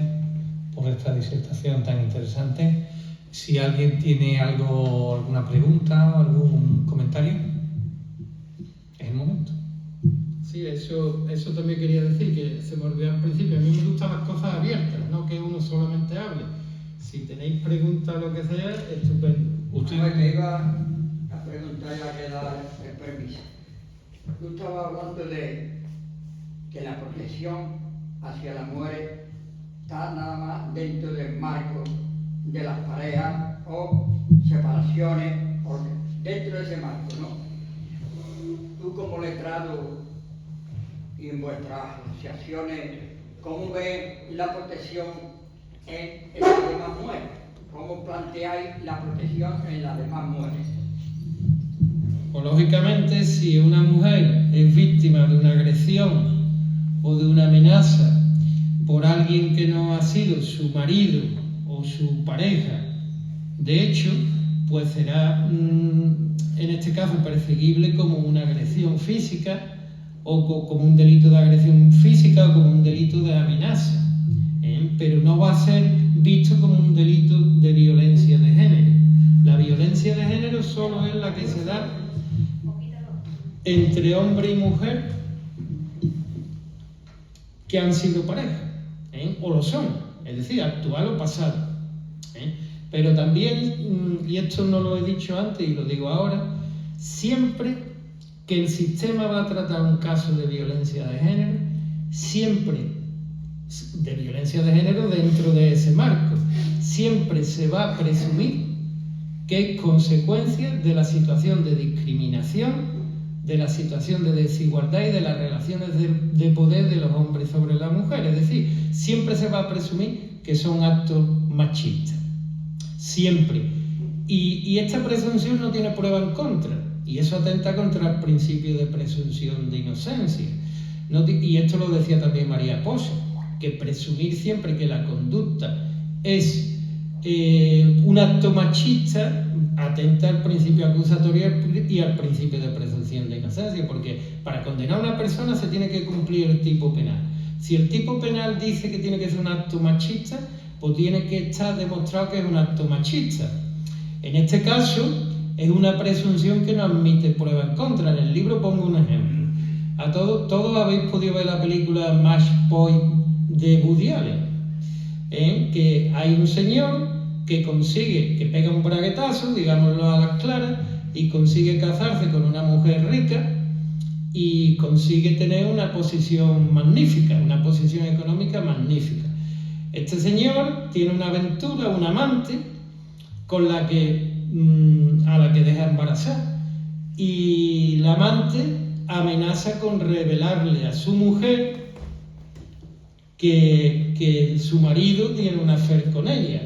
por esta disertación tan interesante. Si alguien tiene alguna pregunta o algún comentario, es el momento. Sí, eso también quería decir, que se me olvidó al principio. A mí me gustan las cosas abiertas, no que uno solamente hable. Si tenéis preguntas o lo que sea, estupendo. Usted me iba a preguntar, ya que da el permiso. Tú estabas hablando de que la protección hacia la mujer está nada más dentro del marco de las parejas o separaciones, o dentro de ese marco, ¿no? tú como letrado y en vuestras asociaciones, ¿cómo ves la protección en las demás mujeres? ¿Cómo planteáis la protección en las demás mujeres? Pues lógicamente, si una mujer es víctima de una agresión o de una amenaza por alguien que no ha sido su marido o su pareja, de hecho, pues será en este caso perseguible como una agresión física o como un delito de agresión física o como un delito de amenaza, pero no va a ser visto como un delito de violencia de género. La violencia de género solo es la que se da entre hombre y mujer que han sido pareja, o lo son, es decir, actual o pasado. Pero también, y esto no lo he dicho antes y lo digo ahora, siempre que el sistema va a tratar un caso de violencia de género, siempre de violencia de género dentro de ese marco, siempre se va a presumir que es consecuencia de la situación de discriminación, de la situación de desigualdad y de las relaciones de poder de los hombres sobre la mujer. Es decir, siempre se va a presumir que son actos machistas. Siempre. Y esta presunción no tiene prueba en contra. Y eso atenta contra el principio de presunción de inocencia. Y esto lo decía también María Pozo, que presumir siempre que la conducta es un acto machista atenta al principio acusatorio y al principio de presunción de inocencia, porque para condenar a una persona se tiene que cumplir el tipo penal. Si el tipo penal dice que tiene que ser un acto machista, pues tiene que estar demostrado que es un acto machista. En este caso, es una presunción que no admite prueba en contra. En el libro pongo un ejemplo. Todos habéis podido ver la película Match Point de Woody Allen, que hay un señor que consigue, que pega un braguetazo, digámoslo a las claras, y consigue casarse con una mujer rica y consigue tener una posición magnífica, una posición económica magnífica. Este señor tiene una aventura, un amante, con la que, a la que deja embarazada, y la amante amenaza con revelarle a su mujer que su marido tiene un affair con ella.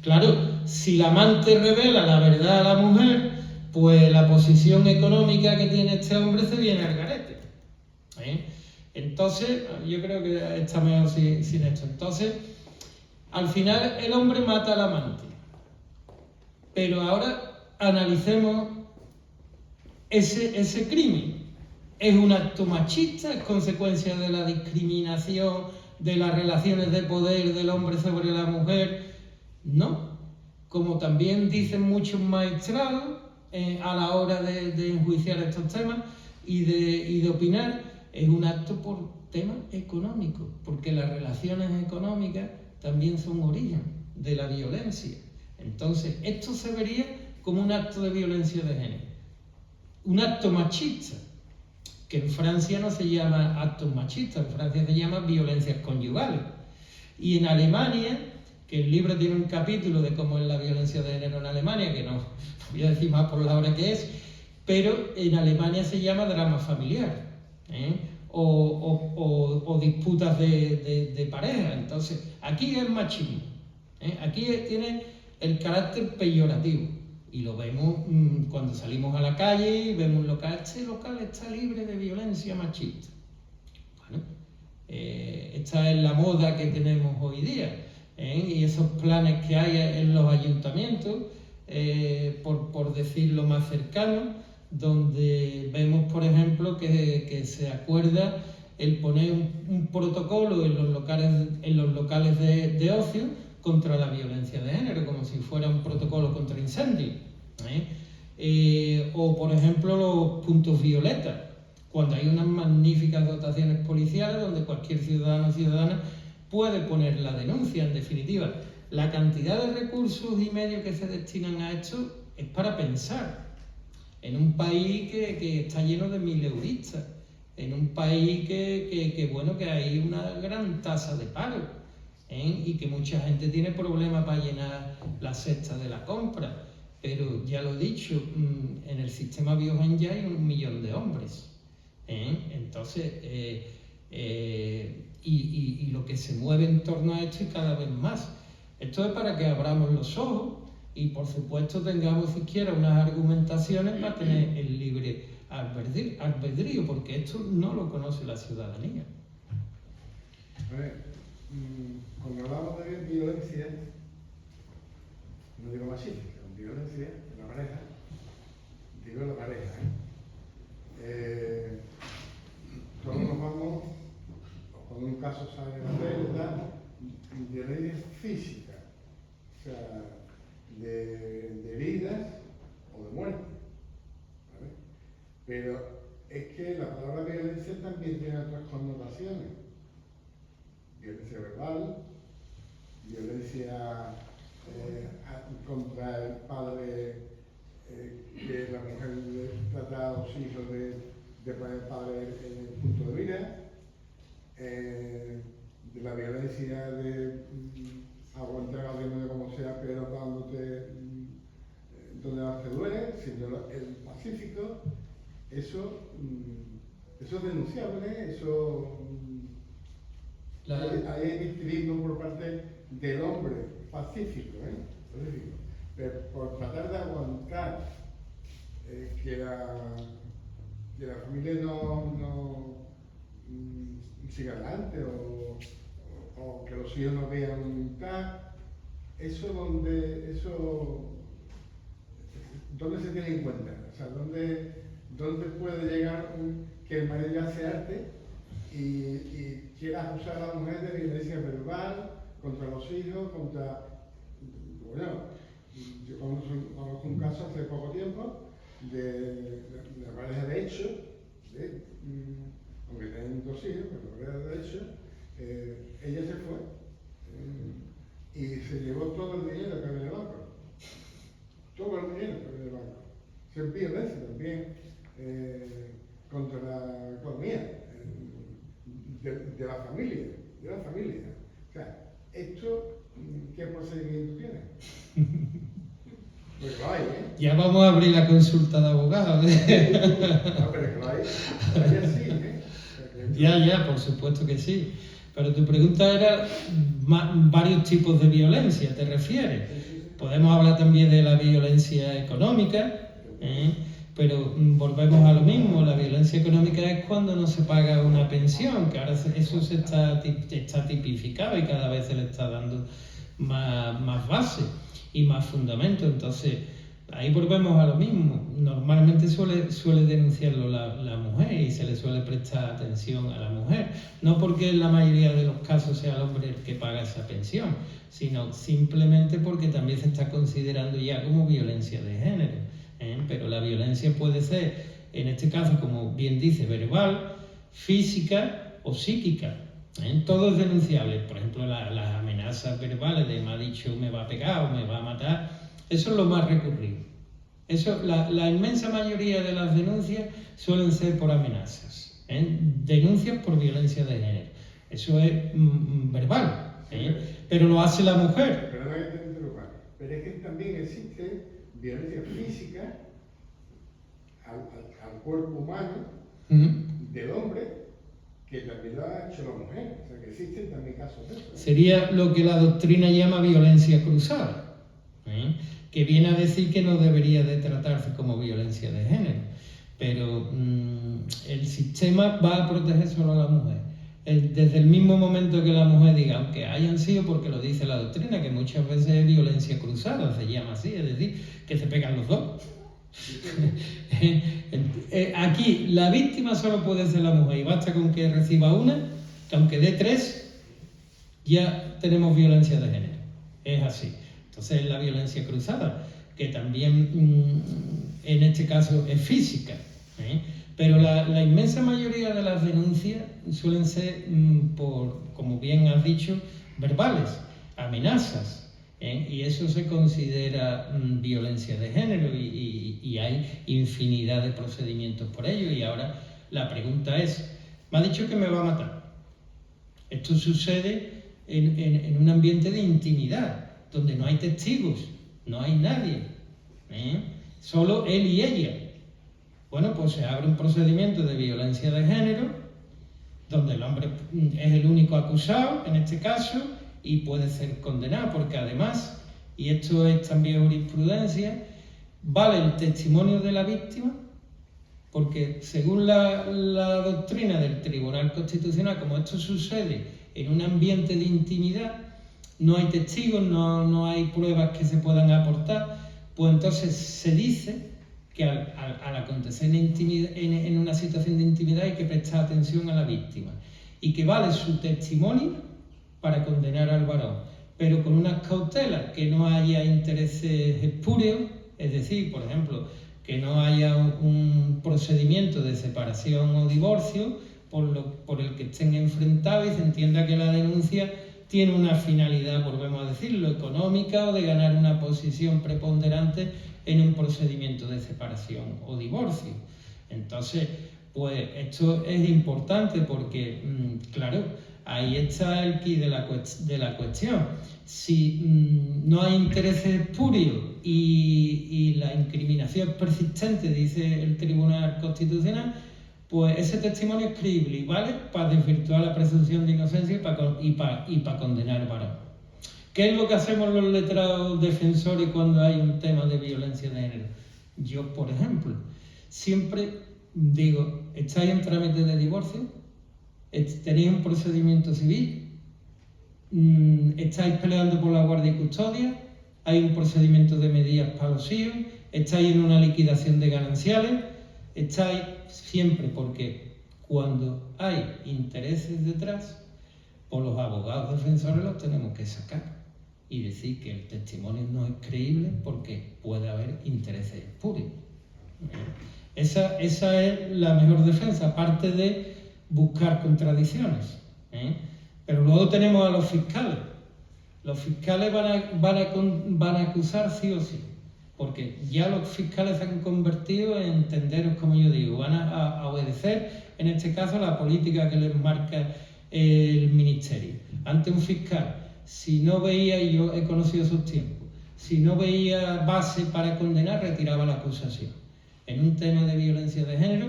Claro, si la amante revela la verdad a la mujer, pues la posición económica que tiene este hombre se viene al garete. Entonces, yo creo que está mejor sin esto. Entonces, al final el hombre mata al amante. Pero ahora analicemos ese crimen. ¿Es un acto machista? ¿Es consecuencia de la discriminación, de las relaciones de poder del hombre sobre la mujer? No. Como también dicen muchos maestrados a la hora de enjuiciar estos temas y de opinar, es un acto por temas económicos, porque las relaciones económicas también son origen de la violencia. Entonces, esto se vería como un acto de violencia de género, un acto machista, que en Francia no se llama actos machistas, en Francia se llama violencias conyugales. Y en Alemania, que el libro tiene un capítulo de cómo es la violencia de género en Alemania, que no voy a decir más por la hora que es, pero en Alemania se llama drama familiar, o disputas de pareja. Entonces, aquí es machismo, aquí tiene el carácter peyorativo. Y lo vemos cuando salimos a la calle y vemos un local. Este local está libre de violencia machista. Bueno, esta es la moda que tenemos hoy día. Y esos planes que hay en los ayuntamientos, por decirlo más cercano, donde vemos, por ejemplo, que se acuerda el poner un protocolo en los locales de ocio contra la violencia de género, como si fuera un protocolo contra incendios. O, por ejemplo, los puntos violetas, cuando hay unas magníficas dotaciones policiales donde cualquier ciudadano o ciudadana puede poner la denuncia. En definitiva, la cantidad de recursos y medios que se destinan a esto es para pensar. En un país que está lleno de mileuristas, en un país que hay una gran tasa de paro, y que mucha gente tiene problemas para llenar la cesta de la compra. pero ya lo he dicho, en el sistema Biogen ya hay 1 millón de hombres. Entonces, y lo que se mueve en torno a esto y cada vez más. Esto es para que abramos los ojos y, por supuesto, tengamos siquiera unas argumentaciones para tener el libre albedrío, porque esto no lo conoce la ciudadanía. A ver, cuando hablamos de violencia, no digo machista, violencia en la pareja, digo en la pareja, todos nos vamos, cuando un caso sale en la tele, violencia física, o sea, de heridas o de muerte, ¿vale? Pero es que la palabra violencia también tiene otras connotaciones. Violencia verbal, violencia contra el padre, que la mujer trata a los hijos de poner el padre en el punto de vida, de la violencia de aguantar al demonio como sea, pero cuando donde más te duele, siendo el pacífico, eso es denunciable, eso hay victimismo por parte del hombre pacífico, pacífico. Pero por tratar de aguantar que la familia no siga adelante o que los hijos no vean tal, ¿dónde se tiene en cuenta? O sea, ¿dónde puede llegar que el marido ya se arte y quiera acusar a la mujer de violencia verbal contra los hijos, bueno, yo conozco un caso hace poco tiempo de la pareja de hecho, aunque tienen 2 hijos, pero la pareja de hecho, ella se fue y se llevó todo el dinero que había en el banco. Todo el dinero que había en el banco. Se violencia también contra la economía de la familia. O sea, ¿esto qué procedimiento tiene? Pues lo hay, Ya vamos a abrir la consulta de abogados. No, pero es que lo hay así, Ya, por supuesto que sí. Pero tu pregunta era varios tipos de violencia, ¿te refieres? Podemos hablar también de la violencia económica, pero volvemos a lo mismo. La violencia económica es cuando no se paga una pensión, que ahora eso está tipificado y cada vez se le está dando más base y más fundamento. Entonces, ahí volvemos a lo mismo. Normalmente suele denunciarlo la mujer y se le suele prestar atención a la mujer. No porque en la mayoría de los casos sea el hombre el que paga esa pensión, sino simplemente porque también se está considerando ya como violencia de género. Pero la violencia puede ser, en este caso, como bien dice, verbal, física o psíquica. Todo es denunciable. Por ejemplo, las amenazas verbales de me ha dicho me va a pegar o me va a matar. Eso es lo más recurrido. Eso, la inmensa mayoría de las denuncias suelen ser por amenazas. Denuncias por violencia de género. Eso es verbal. Pero lo hace la mujer. Pero es que también existe violencia física al cuerpo humano del hombre, que también lo ha hecho la mujer. O sea, que existen también casos de eso. Sería lo que la doctrina llama violencia cruzada, que viene a decir que no debería de tratarse como violencia de género. Pero el sistema va a proteger solo a la mujer. Desde el mismo momento que la mujer diga, aunque hayan sido, porque lo dice la doctrina, que muchas veces es violencia cruzada, se llama así, es decir, que se pegan los dos. Aquí la víctima solo puede ser la mujer y basta con que reciba una, que aunque dé 3, ya tenemos violencia de género. Es así. Entonces la violencia cruzada, que también en este caso es física, pero la inmensa mayoría de las denuncias suelen ser, como bien has dicho, verbales, amenazas. Y eso se considera violencia de género y hay infinidad de procedimientos por ello. Y ahora la pregunta es, me ha dicho que me va a matar. Esto sucede en un ambiente de intimidad, donde no hay testigos, no hay nadie. Solo él y ella. Bueno, pues se abre un procedimiento de violencia de género, donde el hombre es el único acusado, en este caso, y puede ser condenado, porque además, y esto es también jurisprudencia, vale el testimonio de la víctima, porque según la doctrina del Tribunal Constitucional, como esto sucede en un ambiente de intimidad, no hay testigos, no hay pruebas que se puedan aportar, pues entonces se dice que al acontecer en una situación de intimidad hay que prestar atención a la víctima y que vale su testimonio para condenar al varón, pero con unas cautelas, que no haya intereses espurios, es decir, por ejemplo, que no haya un procedimiento de separación o divorcio por el que estén enfrentados y se entienda que la denuncia tiene una finalidad, volvemos a decirlo, económica o de ganar una posición preponderante en un procedimiento de separación o divorcio. Entonces, pues esto es importante porque, claro, ahí está el quid de la cuestión. Si no hay intereses espurios y la incriminación es persistente, dice el Tribunal Constitucional, pues ese testimonio es creíble y vale para desvirtuar la presunción de inocencia y para condenar al varón. ¿Qué es lo que hacemos los letrados defensores cuando hay un tema de violencia de género? Yo, por ejemplo, siempre digo, ¿estáis en trámite de divorcio? ¿Tenéis un procedimiento civil? ¿Estáis peleando por la guardia y custodia? ¿Hay un procedimiento de medidas para los hijos? ¿Estáis en una liquidación de gananciales? Estáis siempre, porque cuando hay intereses detrás, pues los abogados defensores los tenemos que sacar y decir que el testimonio no es creíble porque puede haber intereses espurios. Esa es la mejor defensa, aparte de buscar contradicciones. Pero luego tenemos a los fiscales. Los fiscales van a acusar sí o sí, porque ya los fiscales se han convertido en tenderos, como yo digo, van a obedecer, en este caso, la política que les marca el ministerio. Ante un fiscal, si no veía, y yo he conocido sus tiempos, si no veía base para condenar, retiraba la acusación. En un tema de violencia de género,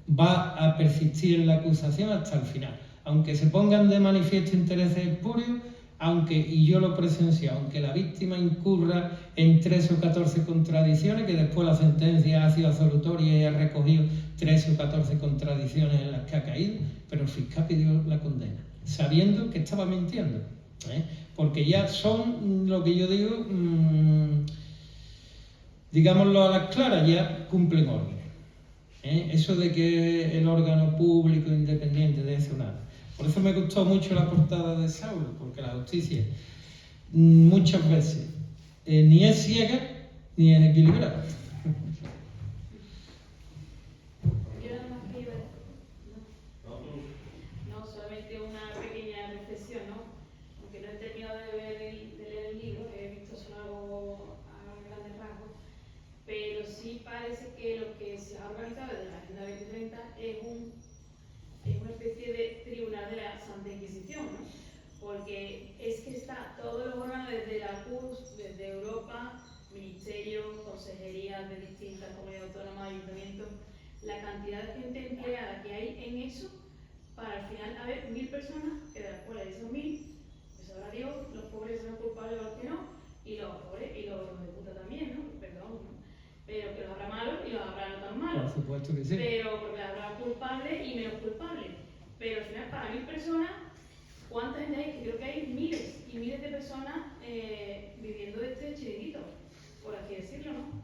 va a persistir en la acusación hasta el final. Aunque se pongan de manifiesto intereses espurios, y yo lo presencié, aunque la víctima incurra en 13 o 14 contradicciones, que después la sentencia ha sido absolutoria y ha recogido 13 o 14 contradicciones en las que ha caído, pero el fiscal pidió la condena, sabiendo que estaba mintiendo, porque ya son, lo que yo digo, digámoslo a las claras, ya cumplen orden. Eso de que el órgano público independiente de eso, nada. Por eso me gustó mucho la portada de Saulo, porque la justicia muchas veces ni es ciega ni es equilibrada. Yo nada más que iba no, solamente una pequeña reflexión, ¿no? Aunque no he terminado de leer el libro, he visto solo a grandes rasgos, pero sí parece que lo que se ha organizado desde la Agenda 2030 es una especie de tribunal de la Santa Inquisición, ¿no? Porque es que está todos los órganos desde la CUS, desde Europa, ministerios, consejerías de distintas comunidades autónomas, ayuntamientos, la cantidad de gente empleada que hay en eso, para al final haber 1000 personas, que de las cuales de esos 1000, pues sabrá Dios, los pobres son culpables o los que no, y los pobres y los de puta también, ¿no? Perdón, ¿no? Pero que los habrá malos y los habrá no tan malos. Por supuesto que sí. Pero porque habrá culpables y menos culpables. Pero al final, para 1000 personas, ¿cuánta gente hay? Que creo que hay miles y miles de personas viviendo de este chiringuito, por así decirlo, ¿no?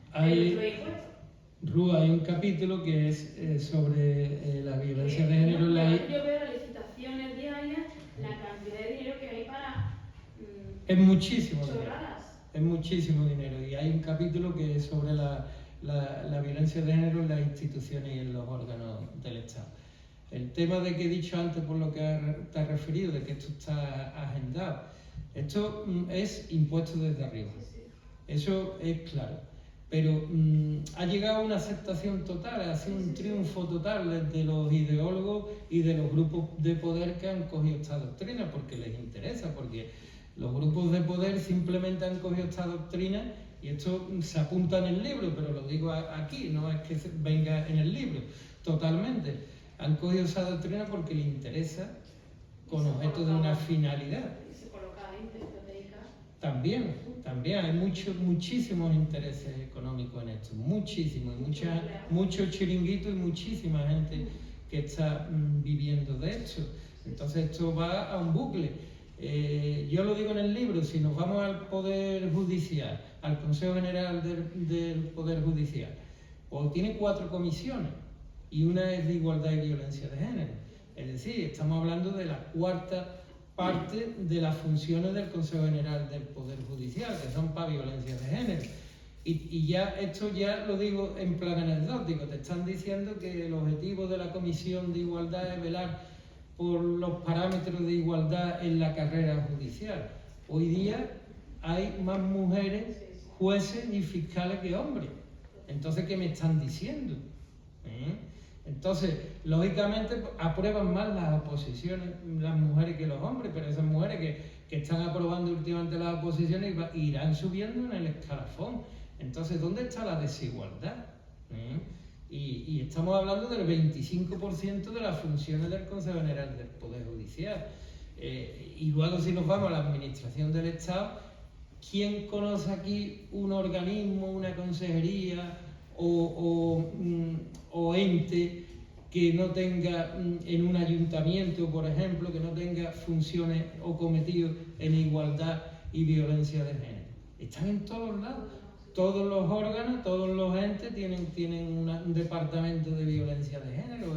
Hay un capítulo que es sobre la violencia de género. Yo veo las licitaciones diarias, la cantidad de dinero que hay para... es muchísimo dinero. Sobradas. Es muchísimo dinero. Y hay un capítulo que es sobre la violencia de género en las instituciones y en los órganos del Estado. El tema de que he dicho antes, por lo que te has referido, de que esto está agendado, esto es impuesto desde arriba. Eso es claro. Pero ha llegado a una aceptación total, ha sido un triunfo total de los ideólogos y de los grupos de poder que han cogido esta doctrina, porque les interesa, porque los grupos de poder simplemente han cogido esta doctrina y esto se apunta en el libro, pero lo digo aquí, no es que venga en el libro, totalmente. Han cogido esa doctrina porque les interesa con objeto de una finalidad. Y se coloca gente estratégica. También hay muchísimos intereses económicos en esto, muchísimos, muchos chiringuitos y muchísima gente que está viviendo de esto. Entonces esto va a un bucle. Yo lo digo en el libro, si nos vamos al Poder Judicial, al Consejo General del Poder Judicial, pues tiene 4 comisiones y una es de igualdad y violencia de género. Es decir, estamos hablando de la 4ª parte de las funciones del Consejo General del Poder Judicial, que son para violencia de género. Y ya esto ya lo digo en plan anecdótico, te están diciendo que el objetivo de la Comisión de Igualdad es velar por los parámetros de igualdad en la carrera judicial. Hoy día hay más mujeres jueces y fiscales que hombres. Entonces, ¿qué me están diciendo? Entonces, lógicamente, aprueban más las oposiciones las mujeres que los hombres, pero esas mujeres que están aprobando últimamente las oposiciones irán subiendo en el escalafón. Entonces, ¿dónde está la desigualdad? Y estamos hablando del 25% de las funciones del Consejo General del Poder Judicial. Y luego, si nos vamos a la administración del Estado, ¿quién conoce aquí un organismo, una consejería o ente que no tenga en un ayuntamiento, por ejemplo, que no tenga funciones o cometidos en igualdad y violencia de género? Están en todos lados. Todos los órganos, todos los entes tienen un departamento de violencia de género.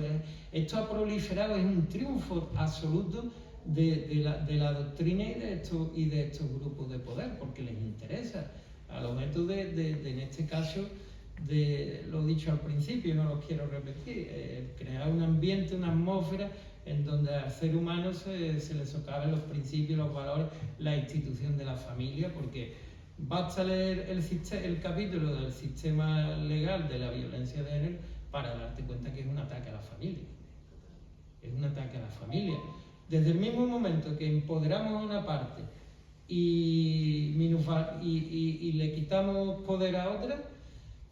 Esto ha proliferado, es un triunfo absoluto de la doctrina y de estos grupos de poder, porque les interesa al objeto en este caso, lo dicho al principio, no lo quiero repetir, crear un ambiente, una atmósfera en donde al ser humano se le socaven los principios, los valores, la institución de la familia, porque basta leer el capítulo del sistema legal de la violencia de género para darte cuenta que es un ataque a la familia. Es un ataque a la familia. Desde el mismo momento que empoderamos a una parte y le quitamos poder a otra,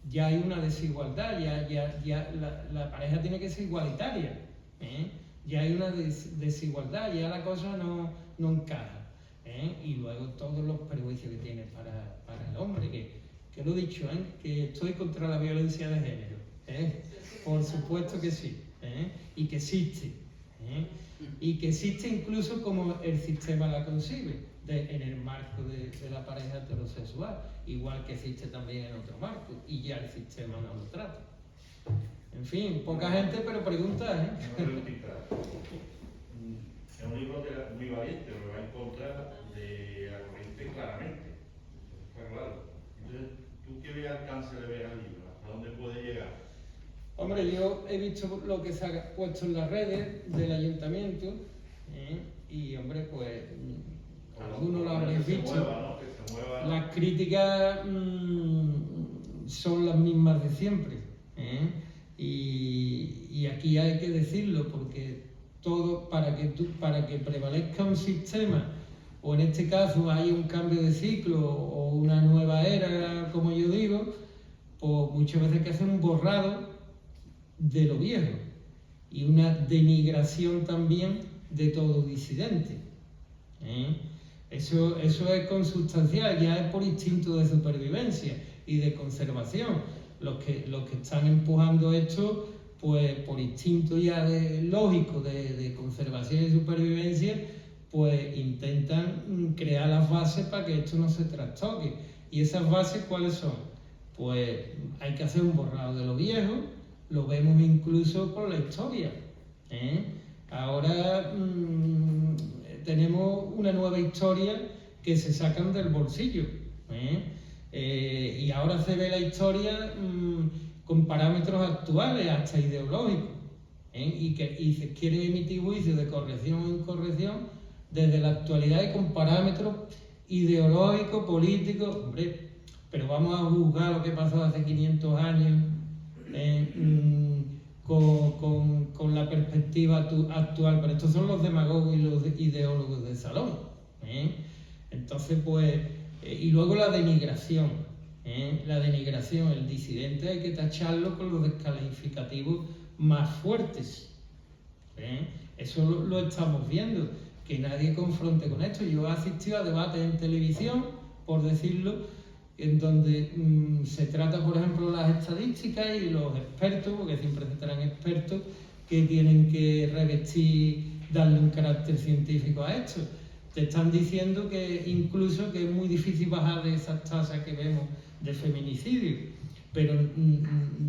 ya hay una desigualdad, ya la pareja tiene que ser igualitaria, ya hay una desigualdad, ya la cosa no encaja. Y luego todos los perjuicios que tiene para el hombre, que lo he dicho, que estoy contra la violencia de género, por supuesto que sí, y que existe, y que existe incluso como el sistema la concibe, en el marco de la pareja heterosexual, igual que existe también en otro marco, y ya el sistema no lo trata. En fin, poca gente, pero preguntas, Una preguntita. Es un libro muy valiente, lo va en contra de la corriente claramente. Está claro. Entonces, ¿tú qué alcance le ves al libro? ¿Hasta dónde puede llegar? Hombre, yo he visto lo que se ha puesto en las redes del ayuntamiento, y hombre, pues algunos lo habréis visto. Que se mueva. Las críticas son las mismas de siempre, y aquí hay que decirlo, porque todo para que prevalezca un sistema, o en este caso hay un cambio de ciclo o una nueva era, como yo digo, pues muchas veces hay que hacer un borrado de lo viejo y una denigración también de todo disidente. Eso es consustancial, ya es por instinto de supervivencia y de conservación. Los que están empujando esto, pues por instinto ya lógico de conservación y supervivencia, pues intentan crear las bases para que esto no se trastoque. ¿Y esas bases cuáles son? Pues hay que hacer un borrado de lo viejo, lo vemos incluso con la historia. Ahora tenemos una nueva historia que se sacan del bolsillo. Y ahora se ve la historia con parámetros actuales, hasta ideológicos, y se quieren emitir juicios de corrección o incorrección desde la actualidad y con parámetros ideológicos, políticos. Hombre, pero vamos a juzgar lo que pasó hace 500 años con la perspectiva actual, pero estos son los demagogos y los ideólogos del salón. Entonces, pues, y luego la denigración. La denigración, el disidente hay que tacharlo con los descalificativos más fuertes. Eso lo estamos viendo, que nadie confronte con esto. Yo he asistido a debates en televisión, por decirlo, en donde se trata, por ejemplo, las estadísticas y los expertos, porque siempre se traen expertos que tienen que revestir, darle un carácter científico a esto. Te están diciendo que incluso que es muy difícil bajar de esas tasas que vemos de feminicidio, pero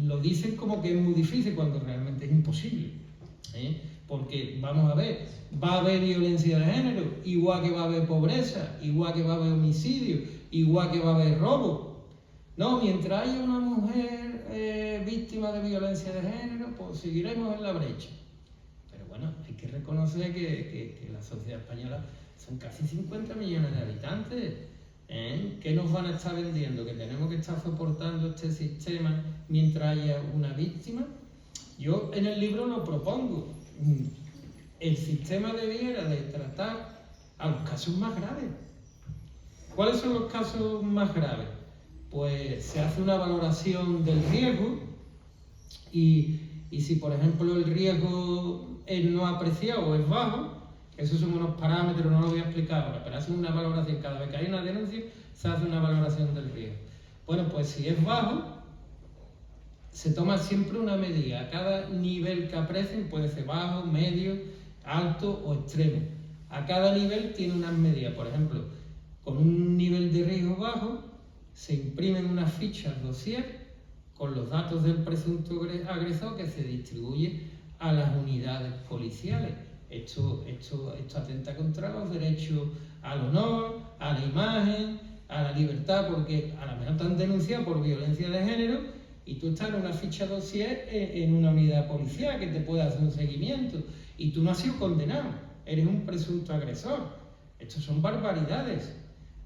lo dicen como que es muy difícil cuando realmente es imposible. Porque, vamos a ver, va a haber violencia de género, igual que va a haber pobreza, igual que va a haber homicidio, igual que va a haber robo. No, mientras haya una mujer víctima de violencia de género, pues seguiremos en la brecha. Pero bueno, hay que reconocer que la sociedad española son casi 50 millones de habitantes. ¿Qué nos van a estar vendiendo? ¿Que tenemos que estar soportando este sistema mientras haya una víctima? Yo en el libro lo propongo. El sistema debiera de tratar a los casos más graves. ¿Cuáles son los casos más graves? Pues se hace una valoración del riesgo y si, por ejemplo, el riesgo es no apreciado o es bajo, esos son unos parámetros, no lo voy a explicar ahora, pero hacen una valoración. Cada vez que hay una denuncia, se hace una valoración del riesgo. Bueno, pues si es bajo, se toma siempre una medida. A cada nivel que aprecien, puede ser bajo, medio, alto o extremo. A cada nivel tiene unas medidas. Por ejemplo, con un nivel de riesgo bajo, se imprimen unas fichas dossier con los datos del presunto agresor que se distribuye a las unidades policiales. Esto atenta contra los derechos al honor, a la imagen, a la libertad, porque a lo mejor te han denunciado por violencia de género y tú estás en una ficha dossier en una unidad policial que te puede hacer un seguimiento y tú no has sido condenado, eres un presunto agresor. Estos son barbaridades.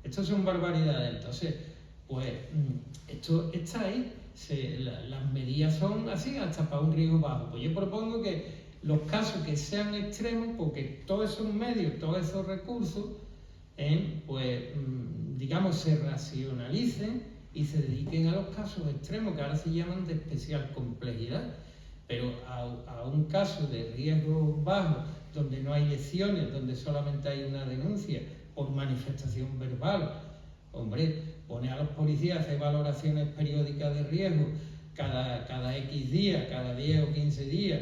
Entonces, pues esto está ahí. Las medidas son así, hasta para un riesgo bajo. Pues yo propongo que los casos que sean extremos, porque todos esos medios, todos esos recursos, pues digamos, se racionalicen y se dediquen a los casos extremos, que ahora se llaman de especial complejidad. Pero a un caso de riesgo bajo, donde no hay lesiones, donde solamente hay una denuncia por manifestación verbal, hombre, pone a los policías a hacer valoraciones periódicas de riesgo cada X días, cada 10 o 15 días,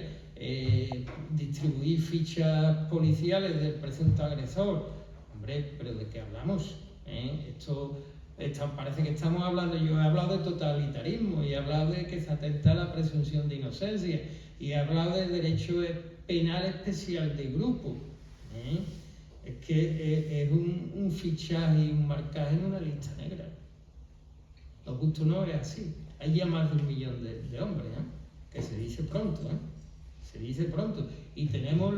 distribuir fichas policiales del presunto agresor. Hombre, ¿pero de qué hablamos? Parece que estamos hablando, yo he hablado de totalitarismo y he hablado de que se atenta a la presunción de inocencia y he hablado de derecho penal especial de grupo. Es que es un fichaje y un marcaje en una lista negra. Lo justo no es así. Hay ya más de 1 millón de hombres, que se dice pronto, se dice pronto. Y tenemos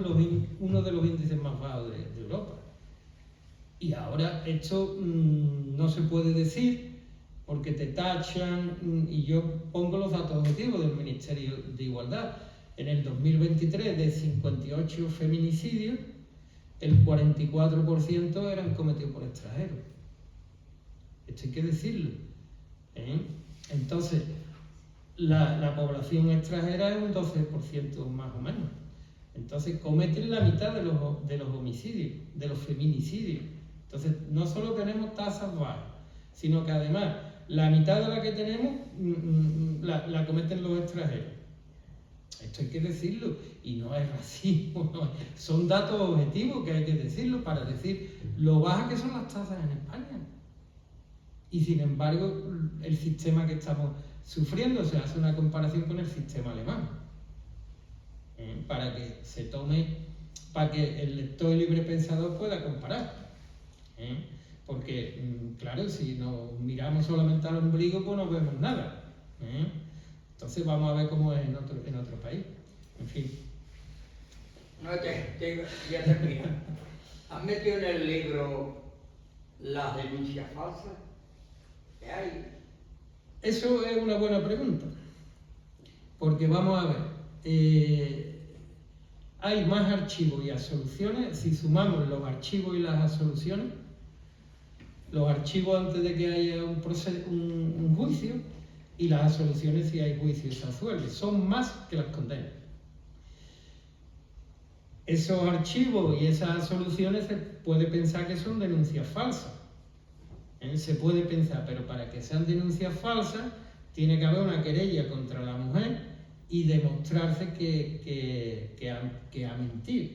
uno de los índices más bajos de Europa. Y ahora esto no se puede decir porque te tachan, y yo pongo los datos objetivos del Ministerio de Igualdad. En el 2023, de 58 feminicidios, el 44% eran cometidos por extranjeros. Esto hay que decirlo. Entonces, la población extranjera es un 12% más o menos. Entonces, cometen la mitad de los homicidios, de los feminicidios. Entonces, no solo tenemos tasas bajas, sino que además la mitad de la que tenemos la cometen los extranjeros. Esto hay que decirlo, y no es racismo, son datos objetivos que hay que decirlo para decir lo bajas que son las tasas en España. Y sin embargo, el sistema que estamos sufriendo, se hace una comparación con el sistema alemán, para que se tome, para que el lector libre pensador pueda comparar. Porque, claro, si nos miramos solamente al ombligo, pues no vemos nada. Entonces vamos a ver cómo es en otro país. En fin. No, ya termino. ¿Has metido en el libro las denuncias falsas que hay? Eso es una buena pregunta. Porque vamos a ver. Hay más archivos y absoluciones. Si sumamos los archivos y las absoluciones, los archivos antes de que haya un juicio y las absoluciones si hay juicio y se absuelve. Son más que las condenas. Esos archivos y esas absoluciones se puede pensar que son denuncias falsas. Se puede pensar, pero para que sean denuncias falsas tiene que haber una querella contra la mujer y demostrarse que ha mentido.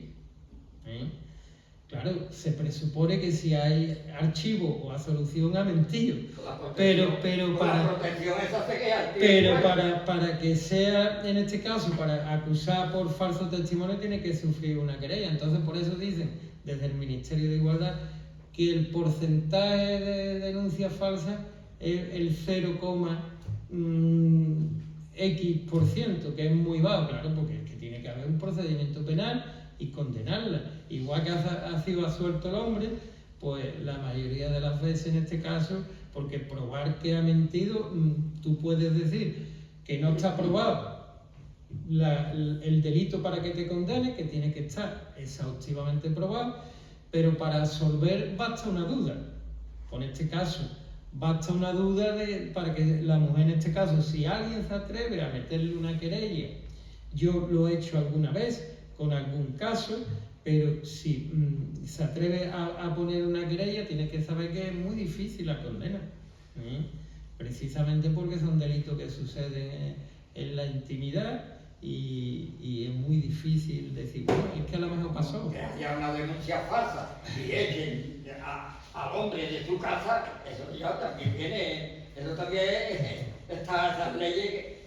Claro, se presupone que si hay archivo o absolución ha mentido, pero para que sea, en este caso, para acusar por falso testimonio tiene que sufrir una querella. Entonces por eso dicen desde el Ministerio de Igualdad que el porcentaje de denuncias falsas es el 0,x%, que es muy bajo, claro, porque es que tiene que haber un procedimiento penal y condenarla. Igual que ha sido absuelto el hombre, pues la mayoría de las veces en este caso, porque probar que ha mentido, tú puedes decir que no está probado el delito para que te condene, que tiene que estar exhaustivamente probado, pero para absolver basta una duda. Con este caso, basta una duda para que la mujer, en este caso, si alguien se atreve a meterle una querella, yo lo he hecho alguna vez con algún caso, pero si se atreve a poner una querella, tiene que saber que es muy difícil la condena, precisamente porque son delitos que suceden en la intimidad y es muy difícil decir, bueno, es que a lo mejor pasó. Que haya una denuncia falsa y echen al hombre de tu casa, eso ya también viene, eso también está esas leyes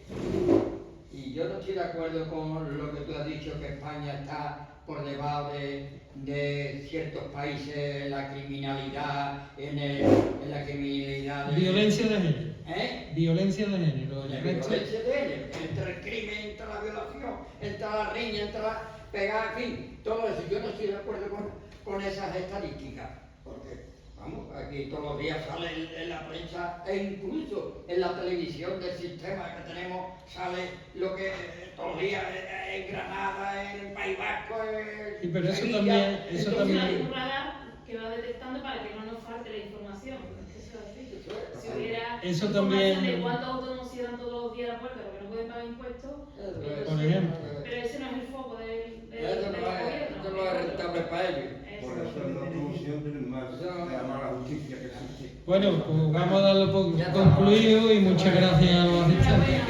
y yo no estoy de acuerdo con lo que tú has dicho, que España está por debajo de ciertos países en la criminalidad, en la criminalidad Violencia de género. Violencia de género. Violencia de género, entre el crimen, entre la violación, entre la riña, entre la pegada, en fin, todo eso. Yo no estoy de acuerdo con esas estadísticas, porque, vamos, aquí todos los días sale en la prensa e incluso en la televisión del sistema que tenemos sale lo que todos los días en Granada, en País Vasco, en sí, pero eso Sevilla. también... Entonces hay un radar que va detectando para que no nos falte la información. Eso es así. Si hubiera eso información también... de cuántos autónomos cierran todos los días la puerta porque no pueden pagar impuestos, por ejemplo. pero ese no es el foco del Eso no es rentable para ellos. Por eso es la solución del mal, de la mala justicia que existe. Bueno, pues vamos a darlo por concluido y muchas gracias a los asistentes.